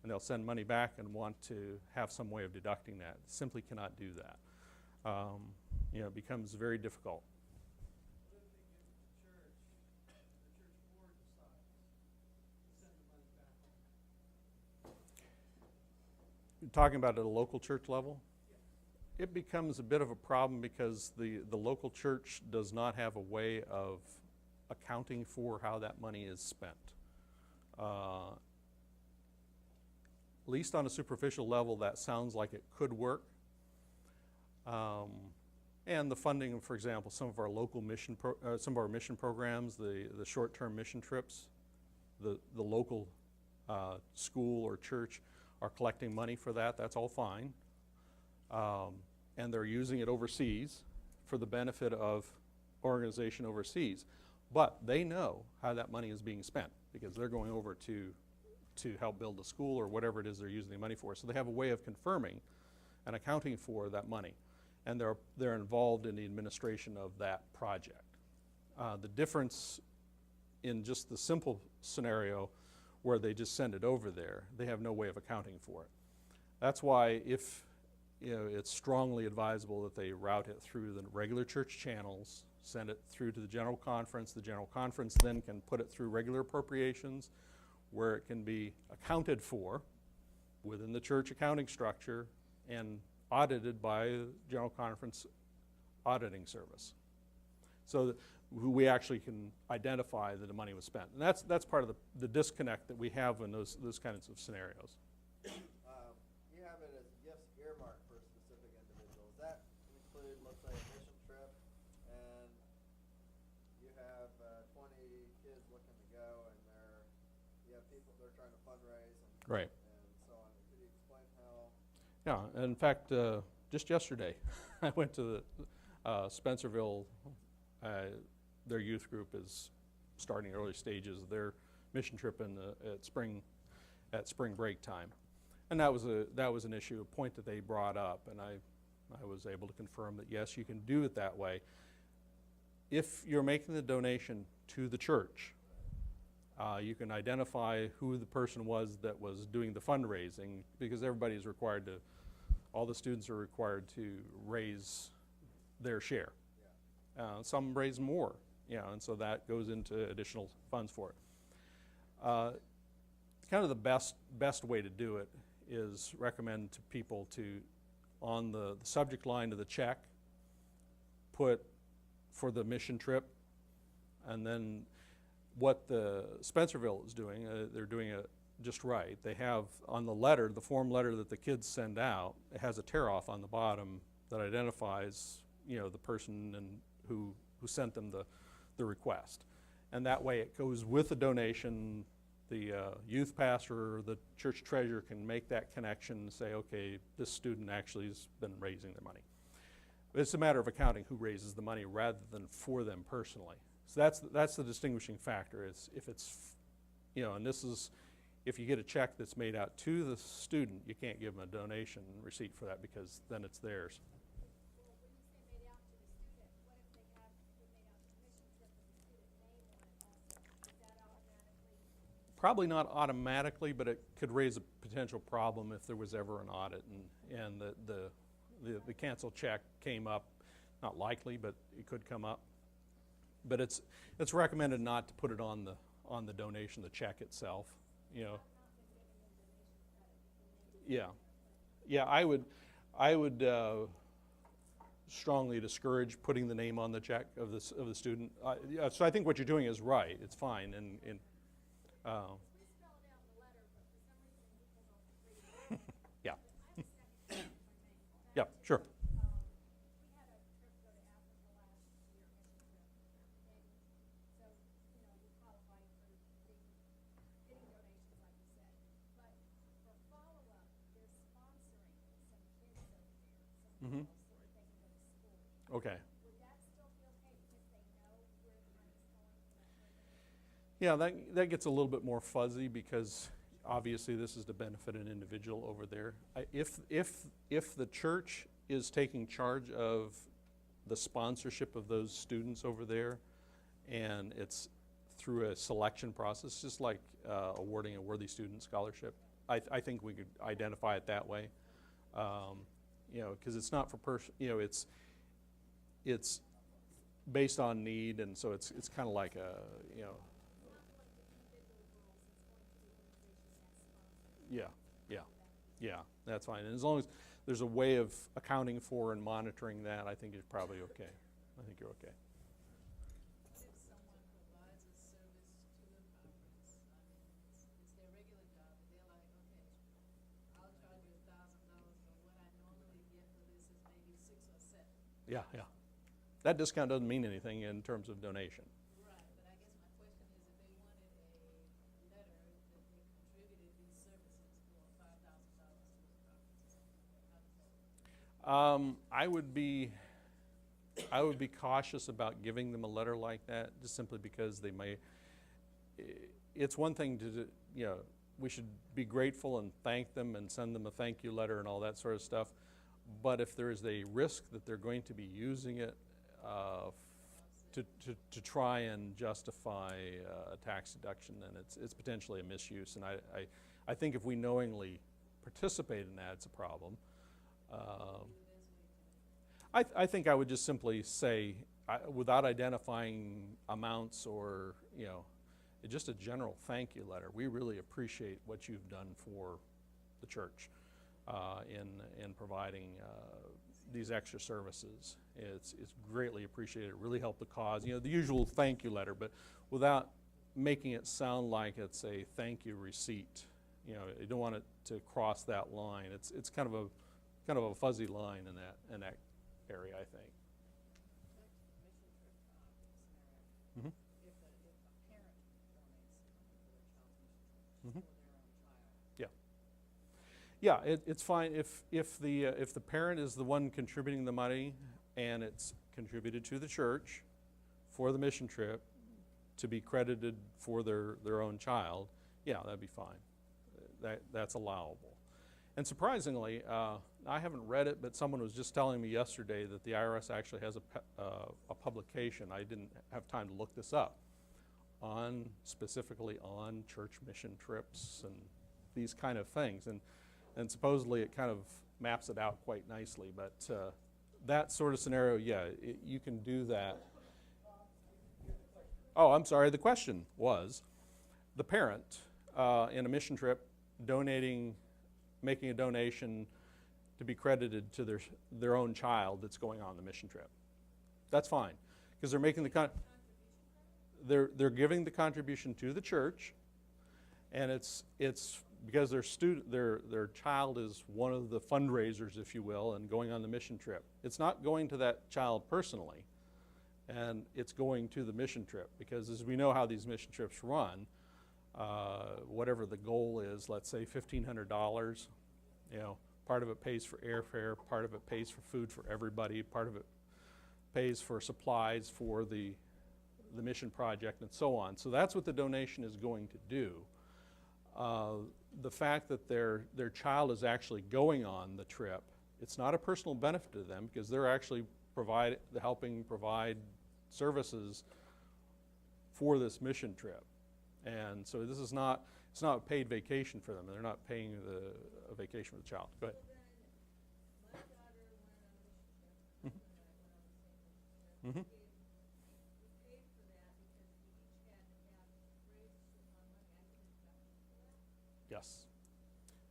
and they'll send money back and want to have some way of deducting that. Simply cannot do that. It becomes very difficult. What if they give it to church, the church board decides to send the money back home? You're talking about at a local church level? It becomes a bit of a problem because the local church does not have a way of accounting for how that money is spent. At least on a superficial level, that sounds like it could work. And the funding, for example, some of our local mission programs, the short-term mission trips, the local school or church are collecting money for that. That's all fine. And they're using it overseas for the benefit of organization overseas. But they know how that money is being spent because they're going over to help build the school or whatever it is they're using the money for. So they have a way of confirming and accounting for that money. And they're involved in the administration of that project. The difference in just the simple scenario where they just send it over there, they have no way of accounting for it. That's why if, it's strongly advisable that they route it through the regular church channels, send it through to the general conference. The general conference then can put it through regular appropriations where it can be accounted for within the church accounting structure and audited by the general conference auditing service. So that we actually can identify that the money was spent. And that's part of the disconnect that we have in those kinds of scenarios. You have it as gifts earmarked for a specific individual. Does that include, let's say, a mission trip, and you have 20 kids looking to go, and you have people they're trying to fundraise and, Right. and so on. Could you explain how? Yeah, in fact, just yesterday, I went to the Spencerville. Their youth group is starting early stages of their mission trip at spring break time, and that was an issue, a point that they brought up, and I was able to confirm that yes, you can do it that way. If you're making the donation to the church, you can identify who the person was that was doing the fundraising, because everybody's required to, all the students are required to raise their share. Some raise more, and so that goes into additional funds for it. Kind of the best way to do it is recommend to people to, on the subject line of the check, put for the mission trip, and then what the Spencerville is doing, they're doing it just right. They have on the letter, the form letter that the kids send out, it has a tear-off on the bottom that identifies, the person and who sent them the request. And that way it goes with the donation. The youth pastor or the church treasurer can make that connection and say, okay, this student actually has been raising their money. It's a matter of accounting who raises the money rather than for them personally. So that's the distinguishing factor, is if it's, and this is, if you get a check that's made out to the student, you can't give them a donation receipt for that, because then it's theirs. Well, when you say made out to the student, what if they have it made out to the mission trip with the student name on it also? Is that automatically? Probably not automatically, but it could raise a potential problem if there was ever an audit and the canceled check came up. Not likely, but it could come up. But it's recommended not to put it on the donation, the check itself. Yeah, I would strongly discourage putting the name on the check of the student. So I think what you're doing is right. It's fine, and We spell it out in the letter, but for some reason people don't read it. yeah, I have a second question, if I may. yeah, sure. We had a trip go to Africa last year, mission trip, and so, we qualified for getting donations, like you said. But for follow-up, they're sponsoring some kids over there, some girls, so that they can go to school. Okay. Would that still be okay because they know where the money's going for that program? Yeah, that gets a little bit more fuzzy, because obviously this is to benefit an individual over there. If the church is taking charge of the sponsorship of those students over there, and it's through a selection process, just like awarding a worthy student scholarship, I think we could identify it that way. Because it's not for it's based on need, and so it's kind of like a Yeah, that's fine. And as long as there's a way of accounting for and monitoring that, I think it's probably okay. I think you're okay. What if someone provides a service to the conference? It's their regular job, and they're like, okay, I'll charge you $1,000, but what I normally get for this is maybe 6 or 7. Yeah. That discount doesn't mean anything in terms of donation. Right, but I guess my question is, if they wanted a letter that they contributed these services for $5,000 to the conference, how does that work? I would be cautious about giving them a letter like that, just simply because they may. It's one thing to, we should be grateful and thank them and send them a thank you letter and all that sort of stuff. But if there is a risk that they're going to be using it to try and justify a tax deduction, then it's potentially a misuse. And I think if we knowingly participate in that, it's a problem. I think I would just simply say, without identifying amounts or, just a general thank you letter. We really appreciate what you've done for the church in providing these extra services. It's greatly appreciated. It really helped the cause. The usual thank you letter, but without making it sound like it's a thank you receipt. You don't want it to cross that line. It's kind of a fuzzy line in that area, I think. Mm-hmm. If a parent donates Mm-hmm. money for their child's mission trip for their own child. Yeah, it's fine if the parent is the one contributing the money and it's contributed to the church for the mission trip to be credited for their own child. Yeah, that'd be fine. That's allowable. And surprisingly, I haven't read it, but someone was just telling me yesterday that the IRS actually has a publication. I didn't have time to look this up specifically on church mission trips and these kind of things. And supposedly it kind of maps it out quite nicely. But that sort of scenario, yeah, you can do that. Oh, I'm sorry. The question was the parent in a mission trip making a donation to be credited to their own child that's going on the mission trip. That's fine, because they're making they're giving the contribution to the church, and it's because their child is one of the fundraisers, if you will, and going on the mission trip. It's not going to that child personally, and it's going to the mission trip, because as we know how these mission trips run, whatever the goal is, let's say $1,500, part of it pays for airfare, part of it pays for food for everybody, part of it pays for supplies for the mission project, and so on. So that's what the donation is going to do. The fact that their child is actually going on the trip, it's not a personal benefit to them, because they're actually helping provide services for this mission trip. And so it's not a paid vacation for them. They're not paying a vacation for the child. Go ahead. My daughter went on a mission trip. My husband and I went on the same mission trip. Mm-hmm. We paid for that because we each had to have raised some money. I get a deduction for that. Yes.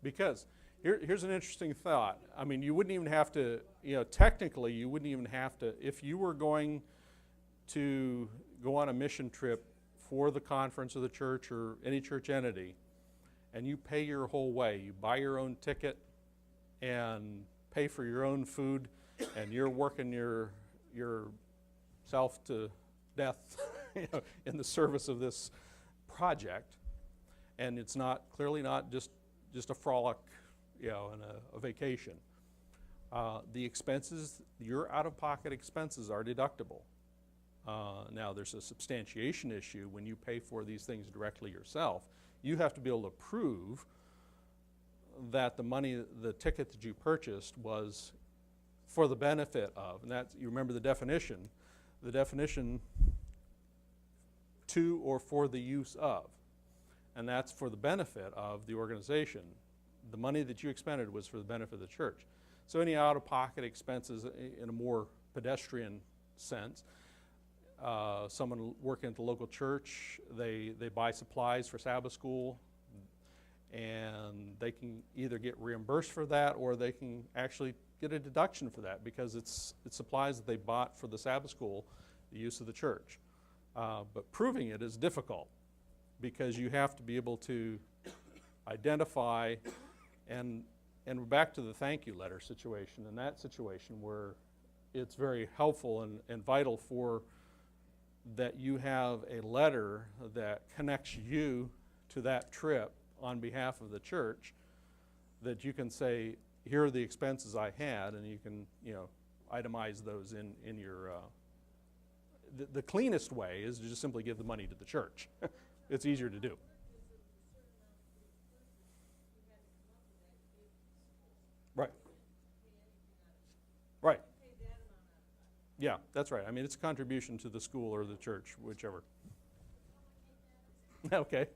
Because here's an interesting thought. I mean, you wouldn't even have to, technically you wouldn't even have to, if you were going to go on a mission trip for the conference of the church or any church entity, and you pay your whole way, you buy your own ticket and pay for your own food, and you're working yourself to death in the service of this project, and it's clearly not just a frolic, and a vacation. The expenses, your out-of-pocket expenses are deductible. Now, there's a substantiation issue when you pay for these things directly yourself. You have to be able to prove that the ticket that you purchased was for the benefit of, and you remember the definition to or for the use of, and that's for the benefit of the organization. The money that you expended was for the benefit of the church. So any out-of-pocket expenses in a more pedestrian sense, someone working at the local church, they buy supplies for Sabbath school, and they can either get reimbursed for that, or they can actually get a deduction for that, because it's supplies that they bought for the Sabbath school, the use of the church. But proving it is difficult, because you have to be able to identify, and we're back to the thank you letter situation. In that situation, where it's very helpful and vital that you have a letter that connects you to that trip on behalf of the church, that you can say, here are the expenses I had, and you can itemize those in your the cleanest way is to just simply give the money to the church. It's easier to do. Right. Right. Yeah, that's right. I mean, it's a contribution to the school or the church, whichever. Okay.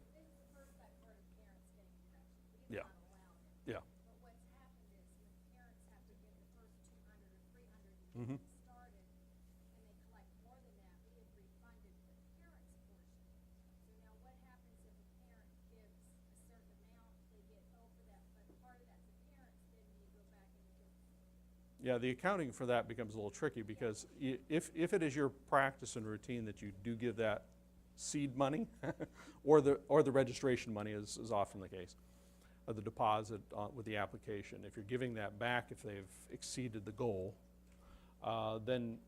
Yeah. Yeah. get Mhm. started, and they collect more than that, we have refunded the parent's portion. So now what happens if a parent gives a certain amount, they get over that, but part of that's the parent's, then you go back and you get. Yeah, the accounting for that becomes a little tricky because if it is your practice and routine that you do give that seed money or the registration money is often the case, or the deposit with the application, if you're giving that back if they've exceeded the goal, then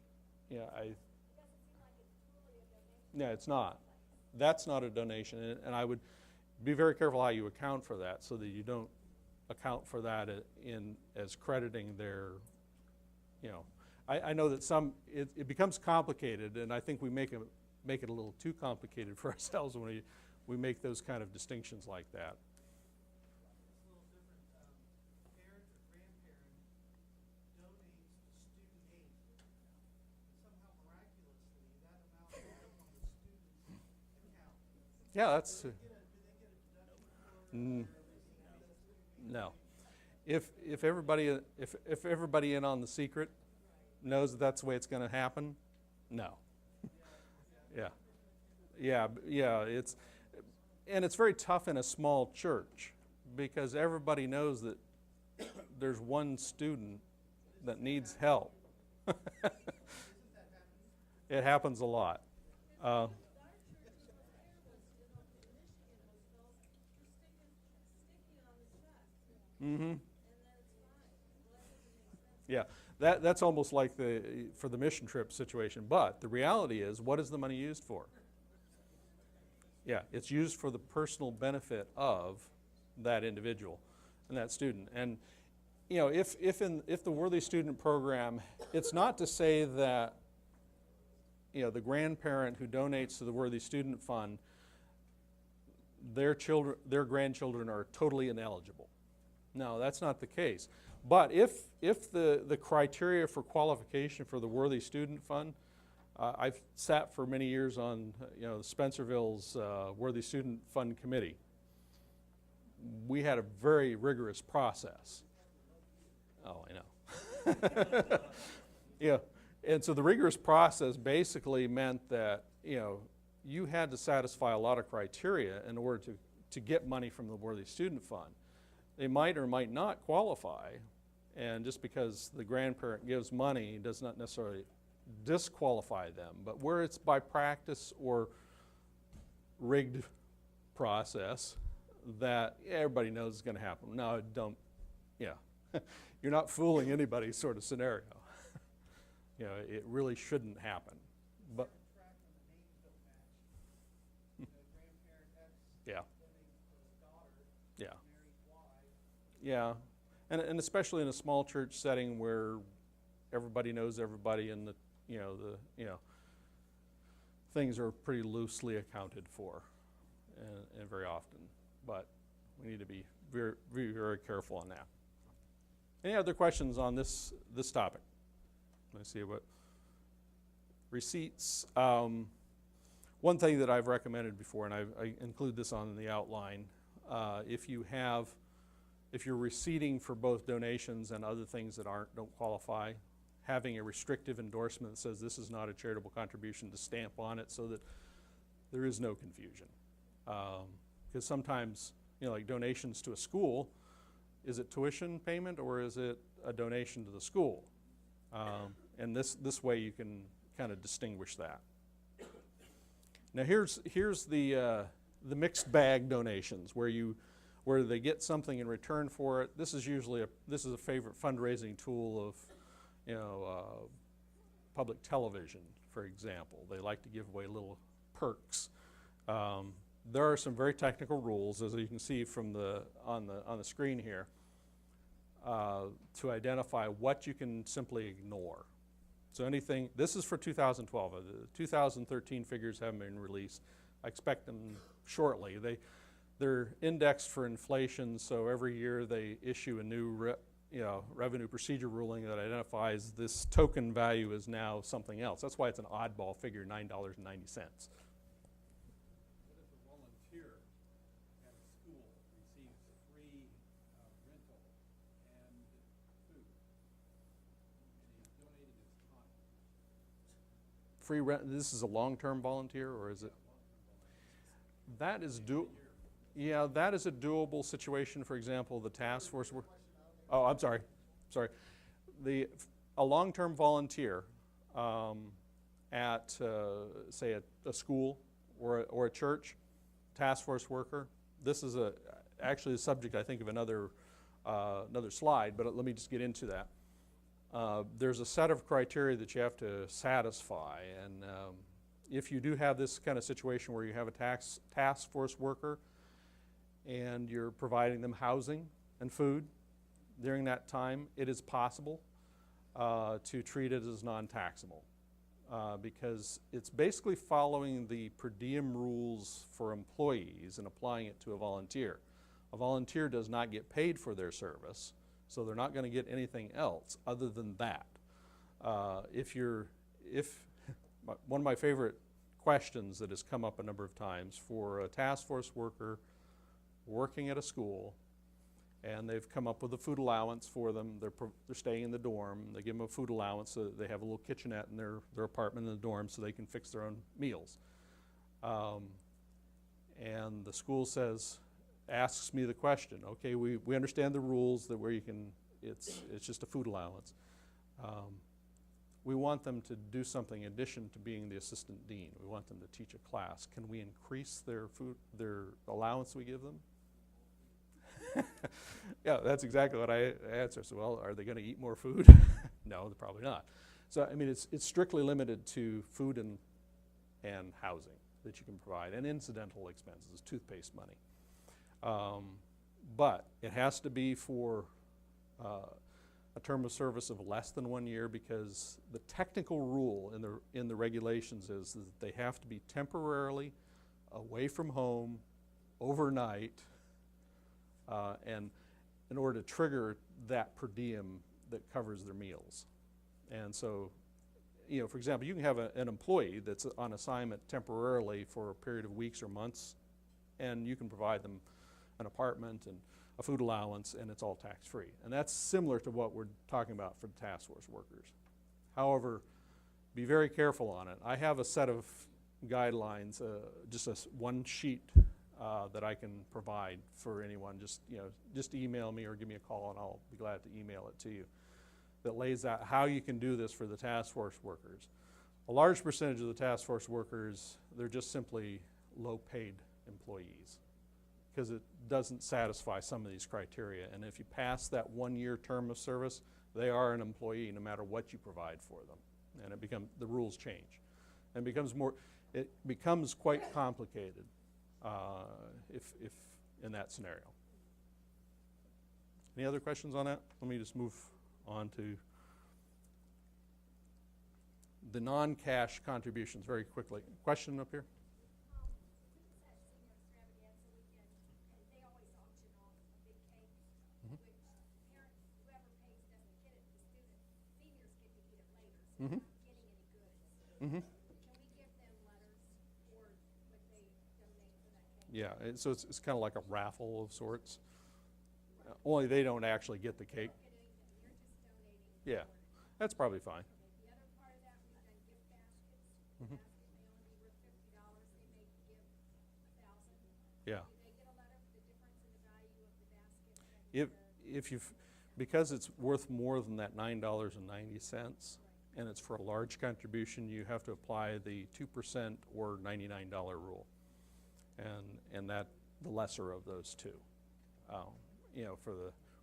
yeah, yeah, it's not. That's not a donation, and I would be very careful how you account for that so that you don't account for that as crediting their, you know. I know that it becomes complicated, and I think we make it a little too complicated for ourselves when we make those kind of distinctions like that. It's a little different. Parent or grandparent donates to student aid. Somehow miraculously, that amount ends up on the student's account. Yeah, that's Do they get a deduction for it? no. If everybody in on the secret knows that that's the way it's going to happen, no. Yeah. It's very tough in a small church because everybody knows that there's one student that needs help. It happens a lot. Mm-hmm. Yeah, that's almost like for the mission trip situation. But the reality is, what is the money used for? Yeah, it's used for the personal benefit of that individual and that student. And you know, if the Worthy Student Program, it's not to say that the grandparent who donates to the Worthy Student Fund, their grandchildren are totally ineligible. No, that's not the case. But if the criteria for qualification for the Worthy Student Fund, I've sat for many years on Spencerville's Worthy Student Fund Committee. We had a very rigorous process. Oh, I know. Yeah, and so the rigorous process basically meant that you had to satisfy a lot of criteria in order to get money from the Worthy Student Fund. They might or might not qualify, and just because the grandparent gives money does not necessarily disqualify them. But where it's by practice or rigged process that everybody knows is going to happen. No, don't. Yeah, you're not fooling anybody sort of scenario. It really shouldn't happen. But Track when the names don't match. Grandparent X yeah, donates to his daughter, yeah. married Y. Yeah, and especially in a small church setting where everybody knows everybody, and things are pretty loosely accounted for, and very often. But we need to be very, very, very careful on that. Any other questions on this topic? Let's see what receipts. One thing that I've recommended before, and I include this on the outline, if you're receipting for both donations and other things that don't qualify, having a restrictive endorsement that says this is not a charitable contribution to stamp on it so that there is no confusion. Because sometimes, like donations to a school, is it tuition payment or is it a donation to the school? And this way you can kind of distinguish that. Now here's the mixed bag donations where they get something in return for it. This is a favorite fundraising tool of public television, for example. They like to give away little perks. There are some very technical rules, as you can see from on the screen here, to identify what you can simply ignore. So anything, this is for 2012. The 2013 figures haven't been released. I expect them shortly. They're indexed for inflation, so every year they issue a new revenue procedure ruling that identifies this token value is now something else. That's why it's an oddball figure, $9.90. What if a volunteer at a school receives free rental and food? And he's donating his free rent, this is a long-term volunteer, or is it? That is yeah, that is a doable situation. For example, the task force work. Oh, I'm sorry. A long-term volunteer at, say, a school or a church, task force worker. This is actually a subject, I think, of another slide, but let me just get into that. There's a set of criteria that you have to satisfy, and if you do have this kind of situation where you have a task force worker and you're providing them housing and food during that time, it is possible to treat it as non-taxable because it's basically following the per diem rules for employees and applying it to a volunteer. A volunteer does not get paid for their service, so they're not going to get anything else other than that. One of my favorite questions that has come up a number of times for a task force worker working at a school, and they've come up with a food allowance for them. They're staying in the dorm. They give them a food allowance so that they have a little kitchenette in their apartment in the dorm so they can fix their own meals. And the school asks me the question, okay, we understand the rules that where you can, it's just a food allowance. We want them to do something in addition to being the assistant dean. We want them to teach a class. Can we increase their allowance we give them? Yeah, that's exactly what I answer. So, well, are they going to eat more food? No, probably not. So, I mean, it's strictly limited to food and housing that you can provide, and incidental expenses, toothpaste money. But it has to be for a term of service of less than 1 year, because the technical rule in the regulations is that they have to be temporarily away from home overnight, and in order to trigger that per diem that covers their meals. And so, you know, for example, you can have an employee that's on assignment temporarily for a period of weeks or months, and you can provide them an apartment and a food allowance, and it's all tax-free. And that's similar to what we're talking about for the task force workers. However, be very careful on it. I have a set of guidelines, just one sheet that I can provide for anyone. Just email me or give me a call, and I'll be glad to email it to you, that lays out how you can do this for the task force workers. A large percentage of the task force workers, they're just simply low-paid employees, because it doesn't satisfy some of these criteria. And if you pass that 1 year term of service, they are an employee no matter what you provide for them. And the rules change. And it becomes quite complicated if in that scenario. Any other questions on that? Let me just move on to the non-cash contributions very quickly. Question up here? Mm-hmm. Getting any goods. Mm-hmm. Can we give them letters for what they donate for that cake? Yeah, so it's kind of like a raffle of sorts. Only they don't actually get the cake. You're just donating. Yeah, that's probably fine. The other part of that, we've done gift baskets. Mhm. Basket may only be worth $50. They may give 1,000. Yeah. Do they get a letter for the difference in the value of the basket? Because it's worth more than that $9.90, and it's for a large contribution, you have to apply the 2% or $99 rule, and that the lesser of those two.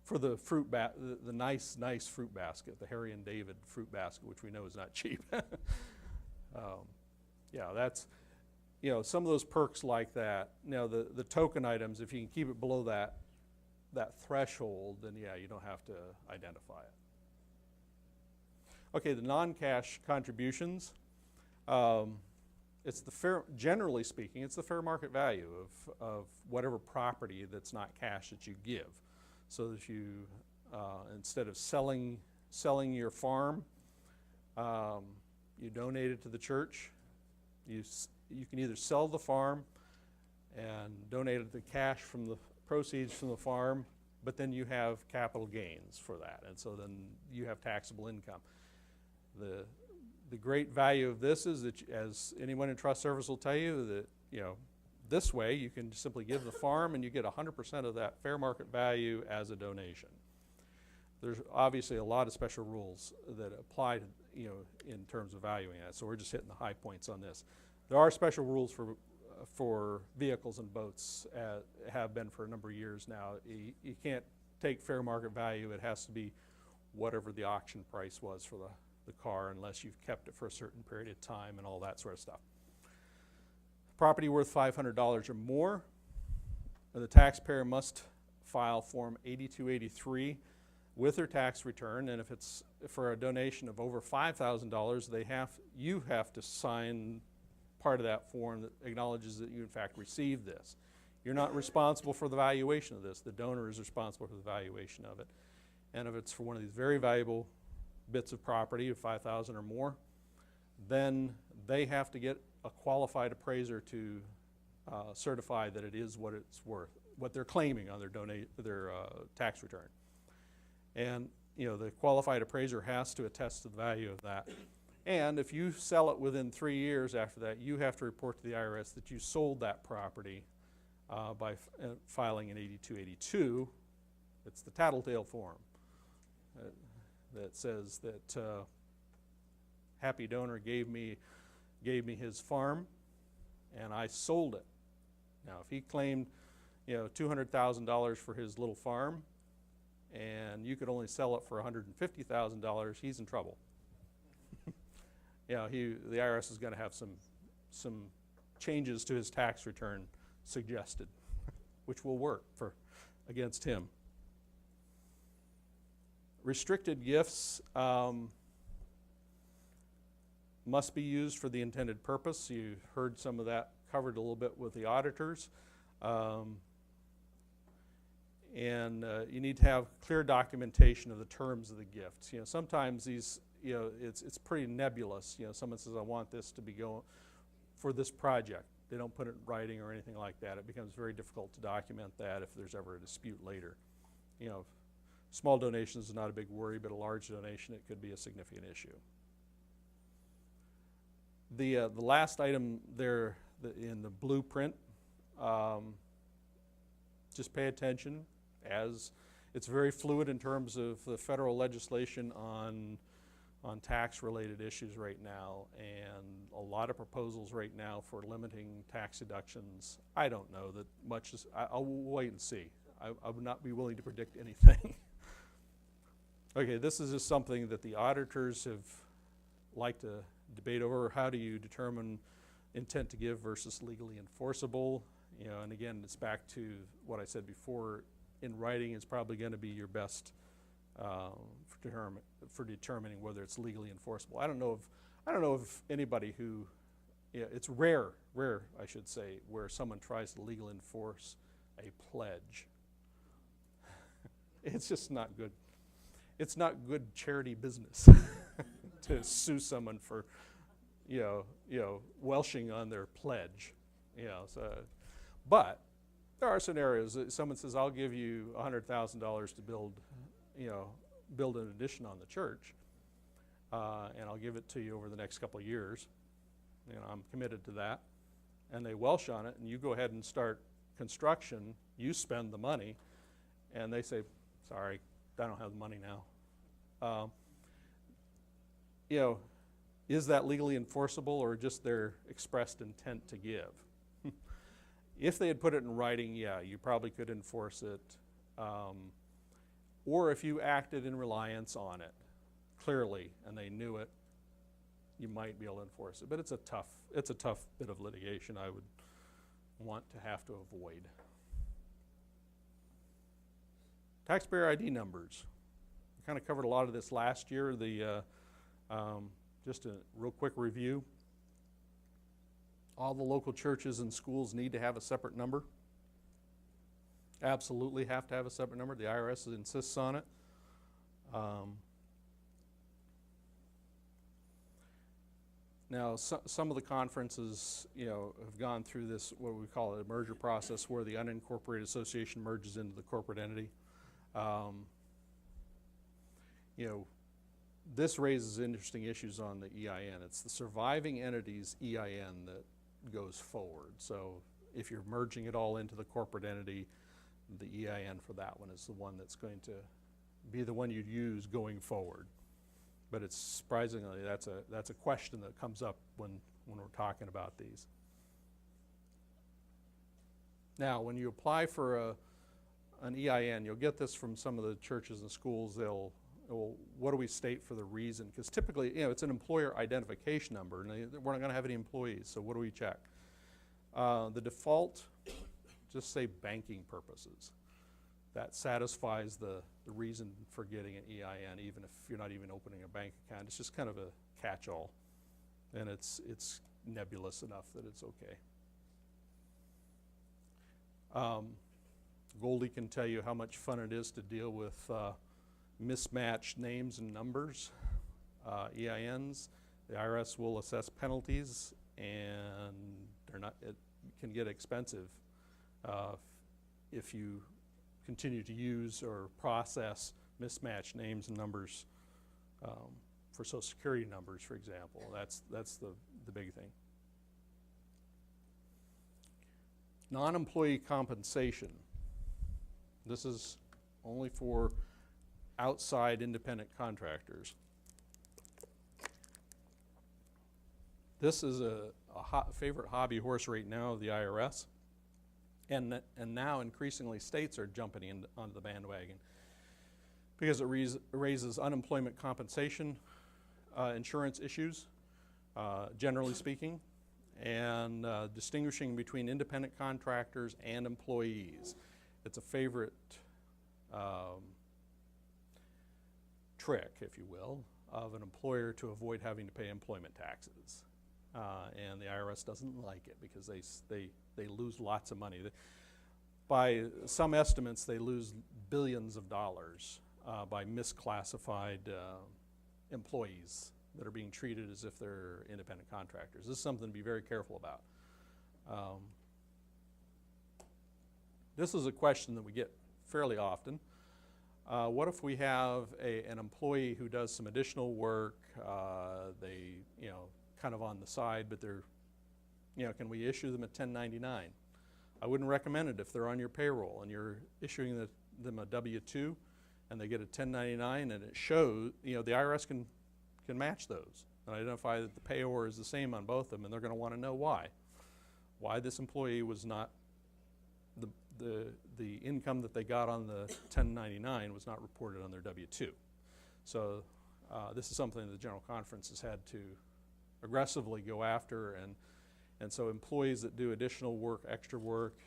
For the fruit the nice fruit basket, the Harry and David fruit basket, which we know is not cheap. Yeah, that's some of those perks like that. Now the token items, if you can keep it below that threshold, then yeah, you don't have to identify it. Okay, the non-cash contributions. It's generally speaking, it's the fair market value of whatever property that's not cash that you give. So that you, instead of selling your farm, you donate it to the church. You can either sell the farm and donate it the cash from the proceeds from the farm, but then you have capital gains for that, and so then you have taxable income. the great value of this is that, as anyone in trust service will tell you, that, you know, this way you can simply give the farm and you get 100% of that fair market value as a donation. There's obviously a lot of special rules that apply to, you know, in terms of valuing that, so we're just hitting the high points on this. There are special rules for vehicles and boats, have been for a number of years now. You can't take fair market value. It has to be whatever the auction price was for the car, unless you've kept it for a certain period of time and all that sort of stuff. Property worth $500 or more, the taxpayer must file Form 8283 with their tax return, and if it's for a donation of over $5,000, you have to sign part of that form that acknowledges that you in fact received this. You're not responsible for the valuation of this. The donor is responsible for the valuation of it. And if it's for one of these very valuable bits of property of $5,000 or more, then they have to get a qualified appraiser to certify that it is what it's worth, what they're claiming on their tax return. And you know, the qualified appraiser has to attest to the value of that. And if you sell it within 3 years after that, you have to report to the IRS that you sold that property by filing an 8282. It's the tattletale form that says that happy donor gave me his farm and I sold it. Now, if he claimed, you know, $200,000 for his little farm and you could only sell it for $150,000, he's in trouble. You know, the IRS is going to have some changes to his tax return suggested, which will work against him. Restricted gifts must be used for the intended purpose. You heard some of that covered a little bit with the auditors. And you need to have clear documentation of the terms of the gifts. You know, sometimes these, you know, it's pretty nebulous. You know, someone says, I want this to be going for this project. They don't put it in writing or anything like that. It becomes very difficult to document that if there's ever a dispute later. You know, small donations is not a big worry, but a large donation, it could be a significant issue. The last item there in the blueprint, just pay attention, as it's very fluid in terms of the federal legislation on tax-related issues right now, and a lot of proposals right now for limiting tax deductions. I don't know that much is, I'll wait and see. I would not be willing to predict anything. Okay, this is just something that the auditors have liked to debate over. How do you determine intent to give versus legally enforceable? You know, and again, it's back to what I said before. In writing is probably going to be your best for determining whether it's legally enforceable. I don't know if anybody who, yeah, it's rare, I should say, where someone tries to legally enforce a pledge. It's just not good. It's not good charity business to sue someone for, you know, welshing on their pledge. You know, so, but there are scenarios that someone says, "I'll give you $100,000 to build an addition on the church, and I'll give it to you over the next couple of years. You know, I'm committed to that." And they welsh on it, and you go ahead and start construction. You spend the money, and they say, "Sorry, I don't have the money now." You know, is that legally enforceable or just their expressed intent to give? If they had put it in writing, yeah, you probably could enforce it. Or if you acted in reliance on it clearly and they knew it, you might be able to enforce it. But it's a tough bit of litigation I would want to have to avoid. Taxpayer ID numbers. We kind of covered a lot of this last year. Just a real quick review. All the local churches and schools need to have a separate number. Absolutely have to have a separate number. The IRS insists on it. Now, some of the conferences, you know, have gone through this, what we call a merger process, where the unincorporated association merges into the corporate entity. You know, this raises interesting issues on the EIN. It's the surviving entity's EIN that goes forward. So if you're merging it all into the corporate entity, the EIN for that one is the one that's going to be the one you'd use going forward. But it's surprisingly, that's a question that comes up when we're talking about these. Now, when you apply for an EIN, you'll get this from some of the churches and schools. What do we state for the reason? Because typically, it's an employer identification number, and we're not going to have any employees, so what do we check? The default, just say banking purposes. That satisfies the reason for getting an EIN, even if you're not even opening a bank account. It's just kind of a catch-all, and it's nebulous enough that it's okay. Goldie can tell you how much fun it is to deal with mismatched names and numbers, EINs. The IRS will assess penalties, and it can get expensive if you continue to use or process mismatched names and numbers for Social Security numbers, for example. That's the big thing. Non-employee compensation. This is only for outside independent contractors. This is a favorite hobby horse right now of the IRS, and now increasingly states are jumping onto the bandwagon because it raises unemployment compensation insurance issues, generally speaking, and distinguishing between independent contractors and employees. It's a favorite trick, if you will, of an employer to avoid having to pay employment taxes. And the IRS doesn't like it because they lose lots of money. By some estimates, they lose billions of dollars by misclassified employees that are being treated as if they're independent contractors. This is something to be very careful about. This is a question that we get fairly often. What if we have an employee who does some additional work, they, kind of on the side, but they're, can we issue them a 1099? I wouldn't recommend it if they're on your payroll and you're issuing them a W-2 and they get a 1099 and it shows, the IRS can match those and identify that the payor is the same on both of them, and they're going to want to know why this employee was not, the income that they got on the 1099 was not reported on their W-2. So this is something the General Conference has had to aggressively go after, and so employees that do additional work, extra work,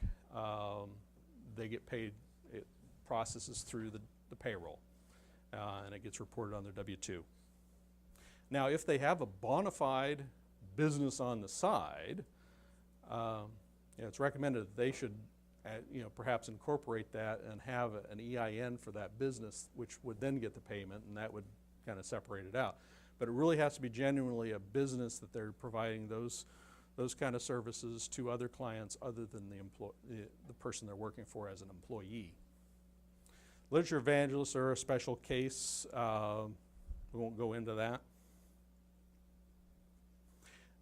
they get paid, it processes through the payroll, and it gets reported on their W-2. Now, if they have a bona fide business on the side, it's recommended that they should perhaps incorporate that and have an EIN for that business, which would then get the payment, and that would kind of separate it out. But it really has to be genuinely a business that they're providing those kind of services to other clients other than the person they're working for as an employee. Literature evangelists are a special case. We won't go into that.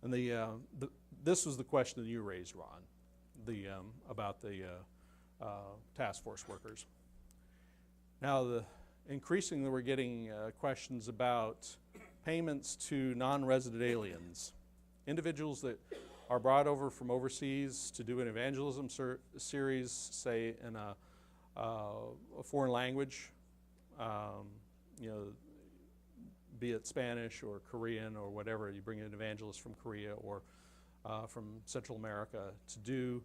And this was the question that you raised, Ron, about the task force workers. Now, increasingly we're getting questions about payments to non-resident aliens, individuals that are brought over from overseas to do an evangelism series, say in a foreign language, be it Spanish or Korean or whatever. You bring an evangelist from Korea or from Central America to do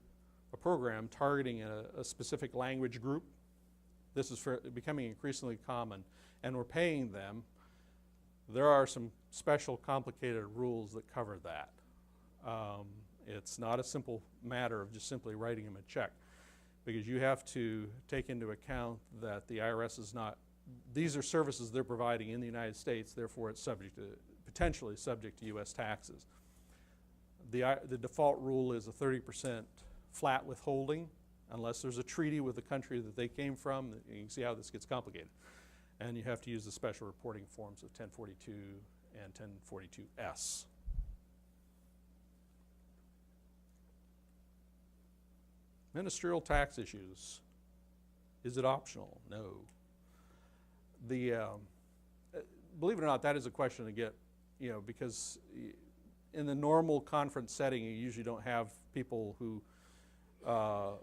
a program targeting a specific language group. This is becoming increasingly common, and we're paying them. There are some special complicated rules that cover that. It's not a simple matter of just simply writing them a check, because you have to take into account that the IRS is not, these are services they're providing in the United States, therefore it's potentially subject to U.S. taxes. The default rule is a 30% flat withholding, unless there's a treaty with the country that they came from. You can see how this gets complicated. And you have to use the special reporting forms of 1042 and 1042S. Ministerial tax issues. Is it optional? No. Believe it or not, that is a question to get, because in the normal conference setting, you usually don't have people who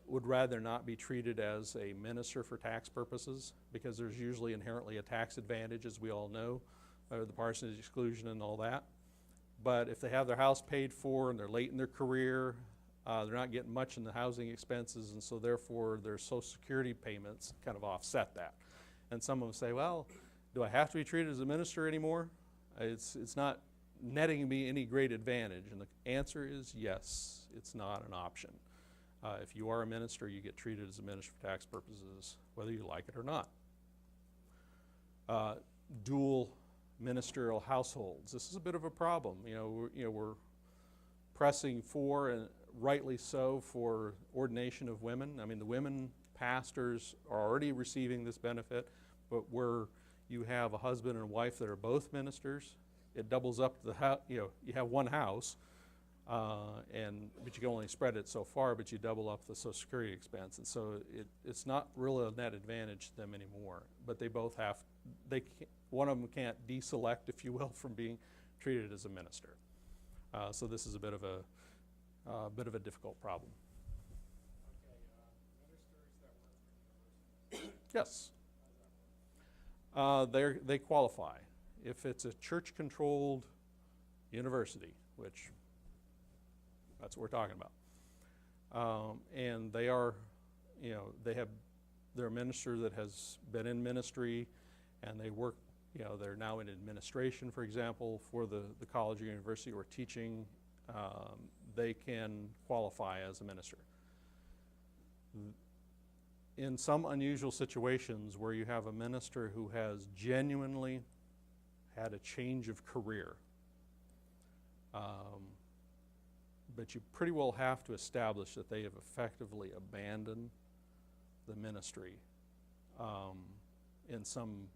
would rather not be treated as a minister for tax purposes, because there's usually inherently a tax advantage, as we all know, the parsonage exclusion and all that. But if they have their house paid for and they're late in their career, they're not getting much in the housing expenses, and so therefore their Social Security payments kind of offset that. And some of them say, well, do I have to be treated as a minister anymore? It's not netting me any great advantage. And the answer is yes, it's not an option. If you are a minister, you get treated as a minister for tax purposes, whether you like it or not. Dual ministerial households. This is a bit of a problem. We're pressing for, and rightly so, for ordination of women. I mean, the women pastors are already receiving this benefit, but where you have a husband and wife that are both ministers, it doubles up the house. You have one house, but you can only spread it so far, but you double up the Social Security expense, and so it's not really a net advantage to them anymore. But they both have, one of them can't deselect, if you will, from being treated as a minister. So this is a bit of a difficult problem. Okay, ministers that work for universities. Yes. They qualify. If it's a church-controlled university, which that's what we're talking about, and they're a minister that has been in ministry, and they work, they're now in administration, for example, for the college or university, or teaching, they can qualify as a minister. In some unusual situations where you have a minister who has genuinely had a change of career, but you pretty well have to establish that they have effectively abandoned the ministry in some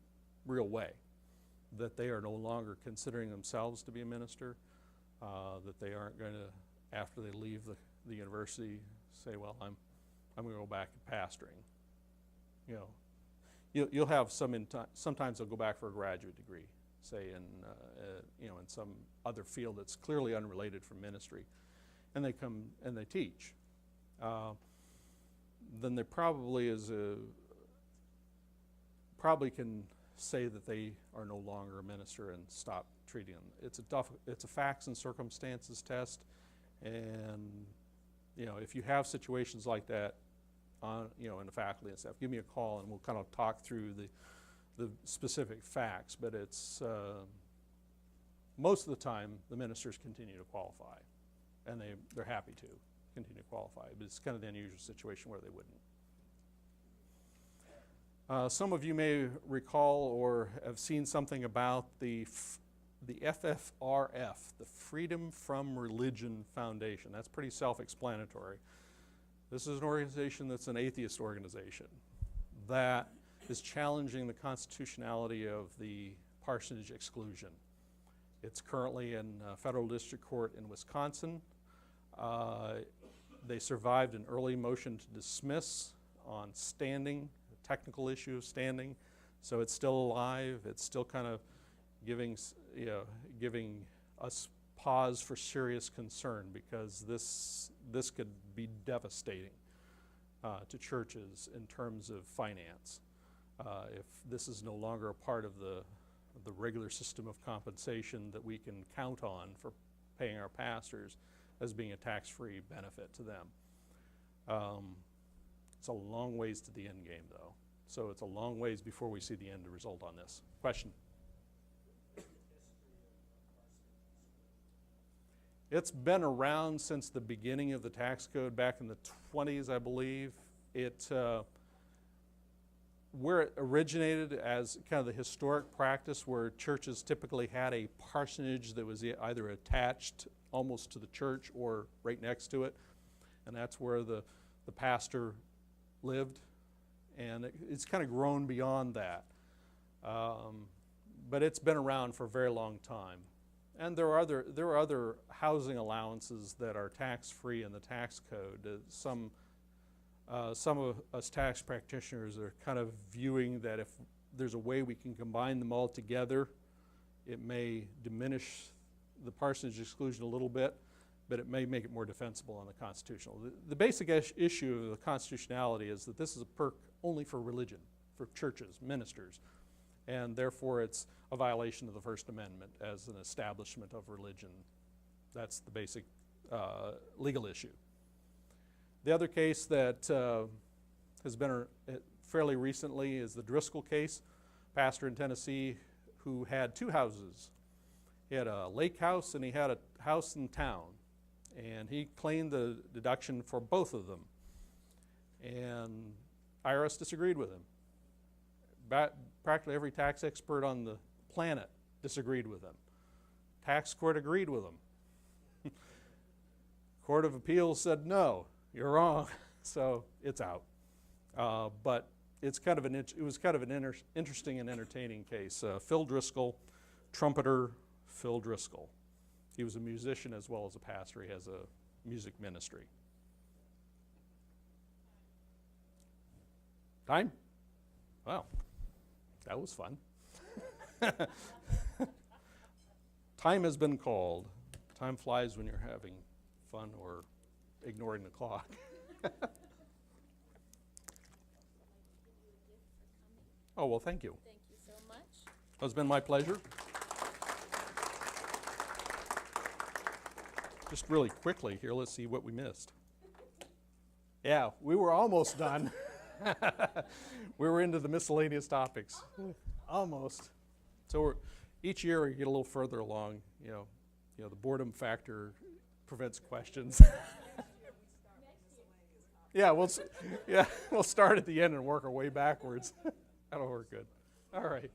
real way, that they are no longer considering themselves to be a minister, that they aren't going to, after they leave the university, say, well, I'm going to go back to pastoring. You'll have sometimes they'll go back for a graduate degree, say in some other field that's clearly unrelated from ministry, and they come and they teach. Then there probably can say that they are no longer a minister and stop treating them. It's a facts and circumstances test, and if you have situations like that, in the faculty and stuff, give me a call and we'll kind of talk through the specific facts. But it's most of the time the ministers continue to qualify, and they're happy to continue to qualify. But it's kind of the unusual situation where they wouldn't. Some of you may recall or have seen something about the FFRF, the Freedom from Religion Foundation. That's pretty self-explanatory. This is an organization that's an atheist organization that is challenging the constitutionality of the parsonage exclusion. It's currently in federal district court in Wisconsin. They survived an early motion to dismiss on standing, a technical issue of standing, so it's still alive. It's still kind of giving us pause for serious concern, because this could be devastating to churches in terms of finance. If this is no longer a part of the regular system of compensation that we can count on for paying our pastors as being a tax-free benefit to them. It's a long ways to the end game, though. So it's a long ways before we see the end result on this. Question? It's been around since the beginning of the tax code back in the 20s, I believe. Where it originated as kind of the historic practice, where churches typically had a parsonage that was either attached almost to the church or right next to it, and that's where the pastor lived. And it's kind of grown beyond that. But it's been around for a very long time. And there are other housing allowances that are tax-free in the tax code. Some of us tax practitioners are kind of viewing that if there's a way we can combine them all together, it may diminish the parsonage exclusion a little bit, but it may make it more defensible on the constitutional. The basic issue of the constitutionality is that this is a perk only for religion, for churches, ministers, and therefore it's a violation of the First Amendment as an establishment of religion. That's the basic legal issue. The other case that has been fairly recently is the Driscoll case, pastor in Tennessee who had two houses. He had a lake house and he had a house in town. And he claimed the deduction for both of them. And IRS disagreed with him. Practically every tax expert on the planet disagreed with him. Tax court agreed with him. Court of Appeals said, no, you're wrong. So it's out. But it was kind of an interesting and entertaining case. Phil Driscoll, trumpeter Phil Driscoll. He was a musician as well as a pastor. He has a music ministry. Time? Wow, that was fun. Time has been called. Time flies when you're having fun or ignoring the clock. Oh, well, thank you. Thank you so much. It's been my pleasure. Just really quickly here, let's see what we missed. Yeah, we were almost done. We were into the miscellaneous topics. Almost. So each year we get a little further along. You know, the boredom factor prevents questions. Yeah, we'll start at the end and work our way backwards. That'll work good. All right.